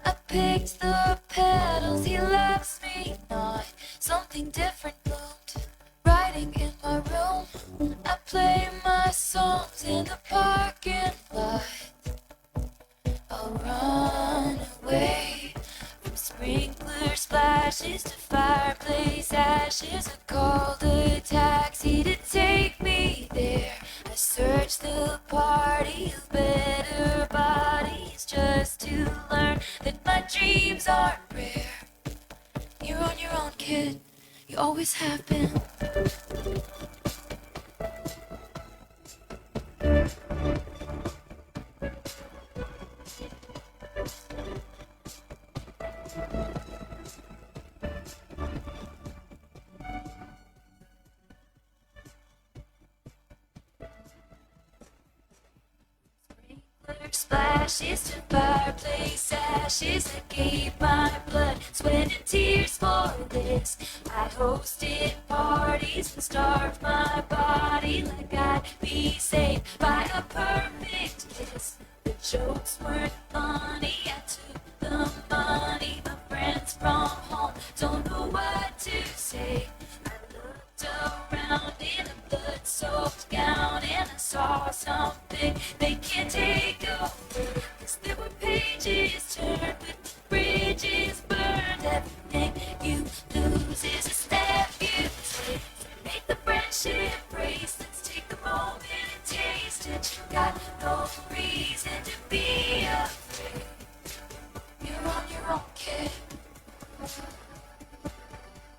I picked the petals, he loves me not. Something different bloomed, writing in my room. I play my songs in the parking lot. I'll run away from sprinkler splashes to fireplace ashes. I called a taxi to take me there. I searched the party of better bodies just to learn that my dreams aren't rare. You're on your own, kid, you always have been. Splashes to fireplace ashes. I gave my blood, sweat, and tears for this. I hosted parties and starved my body like I'd be saved by a perfect kiss. The jokes weren't funny, I took the money. My friends from home don't know what to say. I looked around in a blood-soaked gown and I saw something they can't take away. 'Cause there were pages turned with the bridges burned. Everything you lose is a step you take. So make the friendship race. Let's take a moment and taste it. You got no reason to be afraid. You're on your own, kid.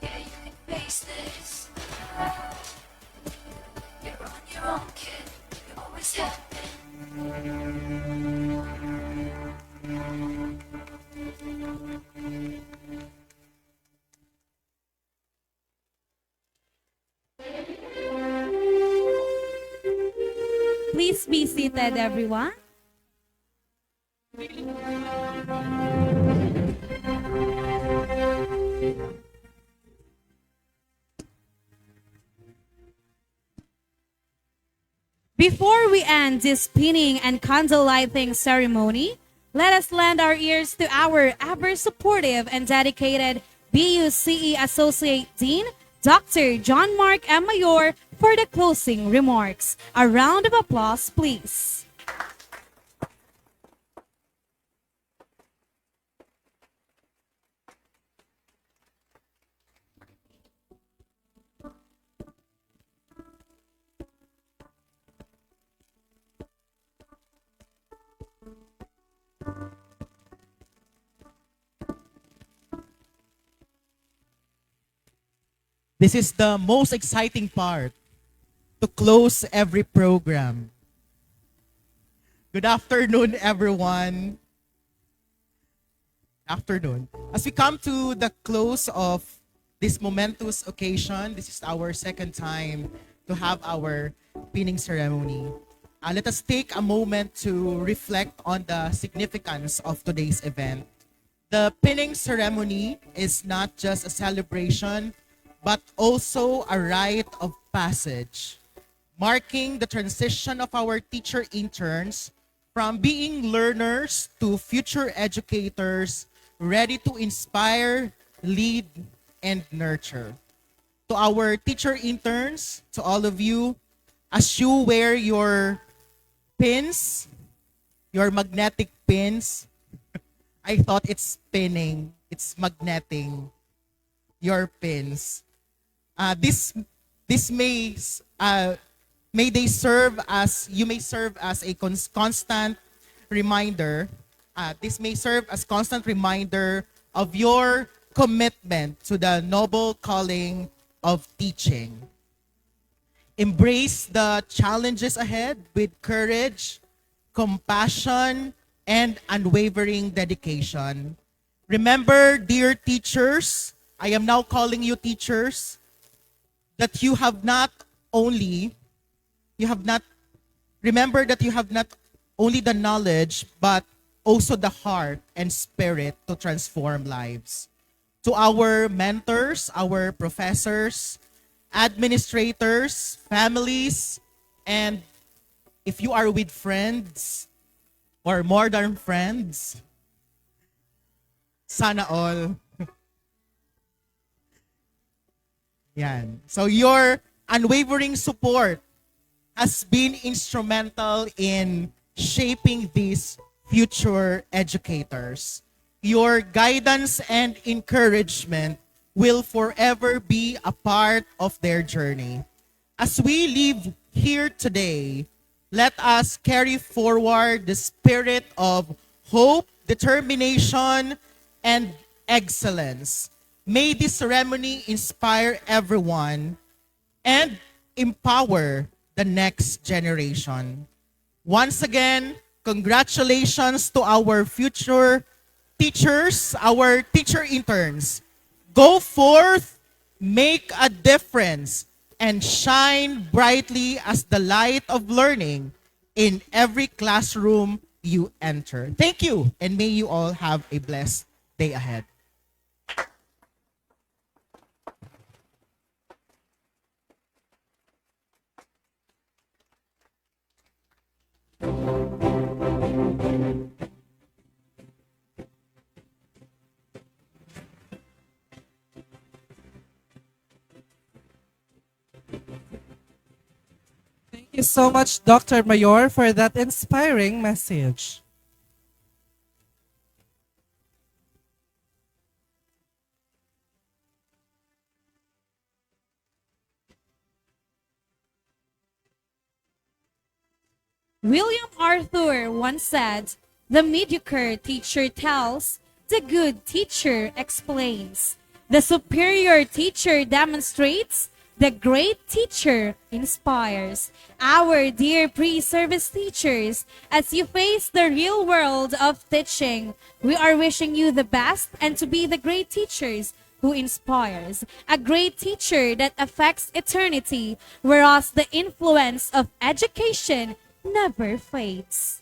Yeah, you can face this. You're on your own, kid. You always have been. Please be seated, everyone. Before we end this pinning and candle lighting ceremony, let us lend our ears to our ever supportive and dedicated BUCE Associate Dean, Dr. John Mark M. Mayor, for the closing remarks. A round of applause, please. This is the most exciting part, to close every program. Good afternoon, everyone. Afternoon. As we come to the close of this momentous occasion, this is our second time to have our pinning ceremony. Let us take a moment to reflect on the significance of today's event. The pinning ceremony is not just a celebration but also a rite of passage, marking the transition of our teacher interns from being learners to future educators ready to inspire, lead, and nurture. To our teacher interns, to all of you, as you wear your pins, your magnetic pins, I thought it's spinning, it's magneting your pins. This may they serve as you may serve as a constant reminder. This may serve as constant reminder of your commitment to the noble calling of teaching. Embrace the challenges ahead with courage, compassion, and unwavering dedication. Remember, dear teachers, I am now calling you teachers, that you have not, remember that you have not only the knowledge, but also the heart and spirit to transform lives. To our mentors, our professors, administrators, families, and if you are with friends or more than friends, sana all. Yan. So your unwavering support has been instrumental in shaping these future educators. Your guidance and encouragement will forever be a part of their journey. As we leave here today, let us carry forward the spirit of hope, determination, and excellence. May this ceremony inspire everyone and empower the next generation. Once again, congratulations to our future teachers, our teacher interns. Go forth, make a difference, and shine brightly as the light of learning in every classroom you enter. Thank you, and may you all have a blessed day ahead. Thank you so much, Dr. Mayor, for that inspiring message. William Arthur once said, "The mediocre teacher tells, the good teacher explains. The superior teacher demonstrates, the great teacher inspires." Our dear pre-service teachers, as you face the real world of teaching, we are wishing you the best and to be the great teachers who inspires, a great teacher that affects eternity, whereas the influence of education never fades.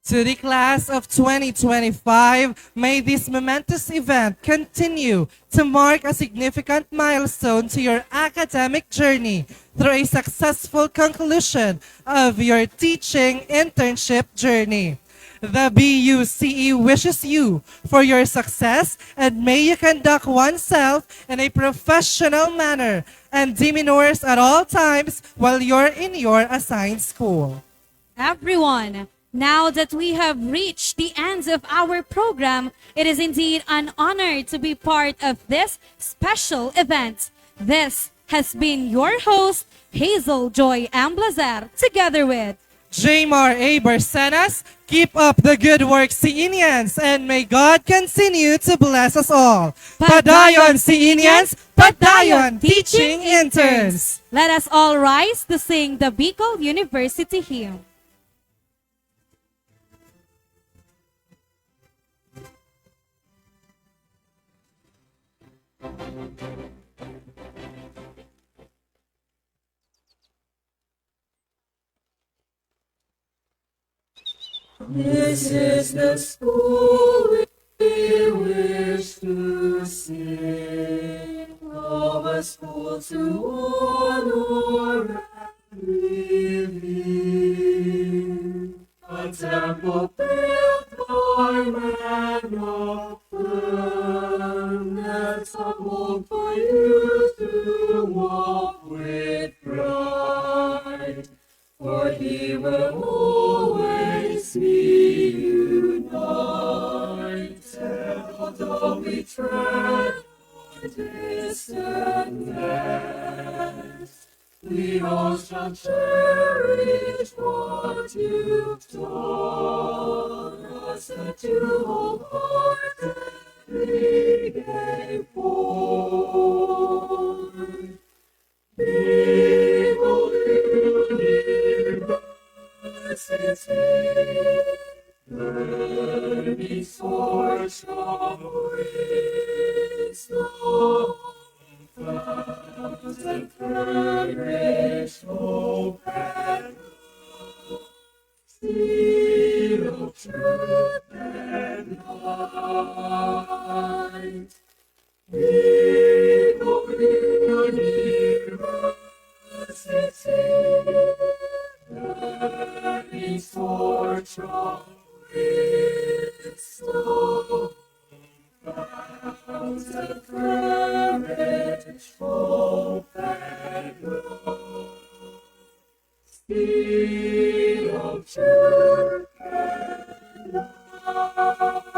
To the class of 2025, may this momentous event continue to mark a significant milestone to your academic journey through a successful conclusion of your teaching internship journey. The BUCE wishes you for your success, and may you conduct oneself in a professional manner and demeanors at all times while you're in your assigned school. Everyone, now that we have reached the end of our program, it is indeed an honor to be part of this special event. This has been your host, Hazel Joy Amblazer, together with Jmar A. Barcenas, keep up the good work, Siinians, and may God continue to bless us all. Padayon, Siinians! Padayon, teaching interns! Let us all rise to sing the Bicol University hymn. This is the school we wish to sing. Of a us all to honor and living. A temple built by man of firmness, a home for you to walk with pride. For he will always be united, although we tread on distant lands. We all shall cherish what you've taught us, that you wholeheartedly gave forth. Behold, University, learning source of wisdom, fountain, courage, hope, and love, seed of truth and light. Behold, University, learning torch of wisdom, fountain, courage, hope, and love, seed of truth and light.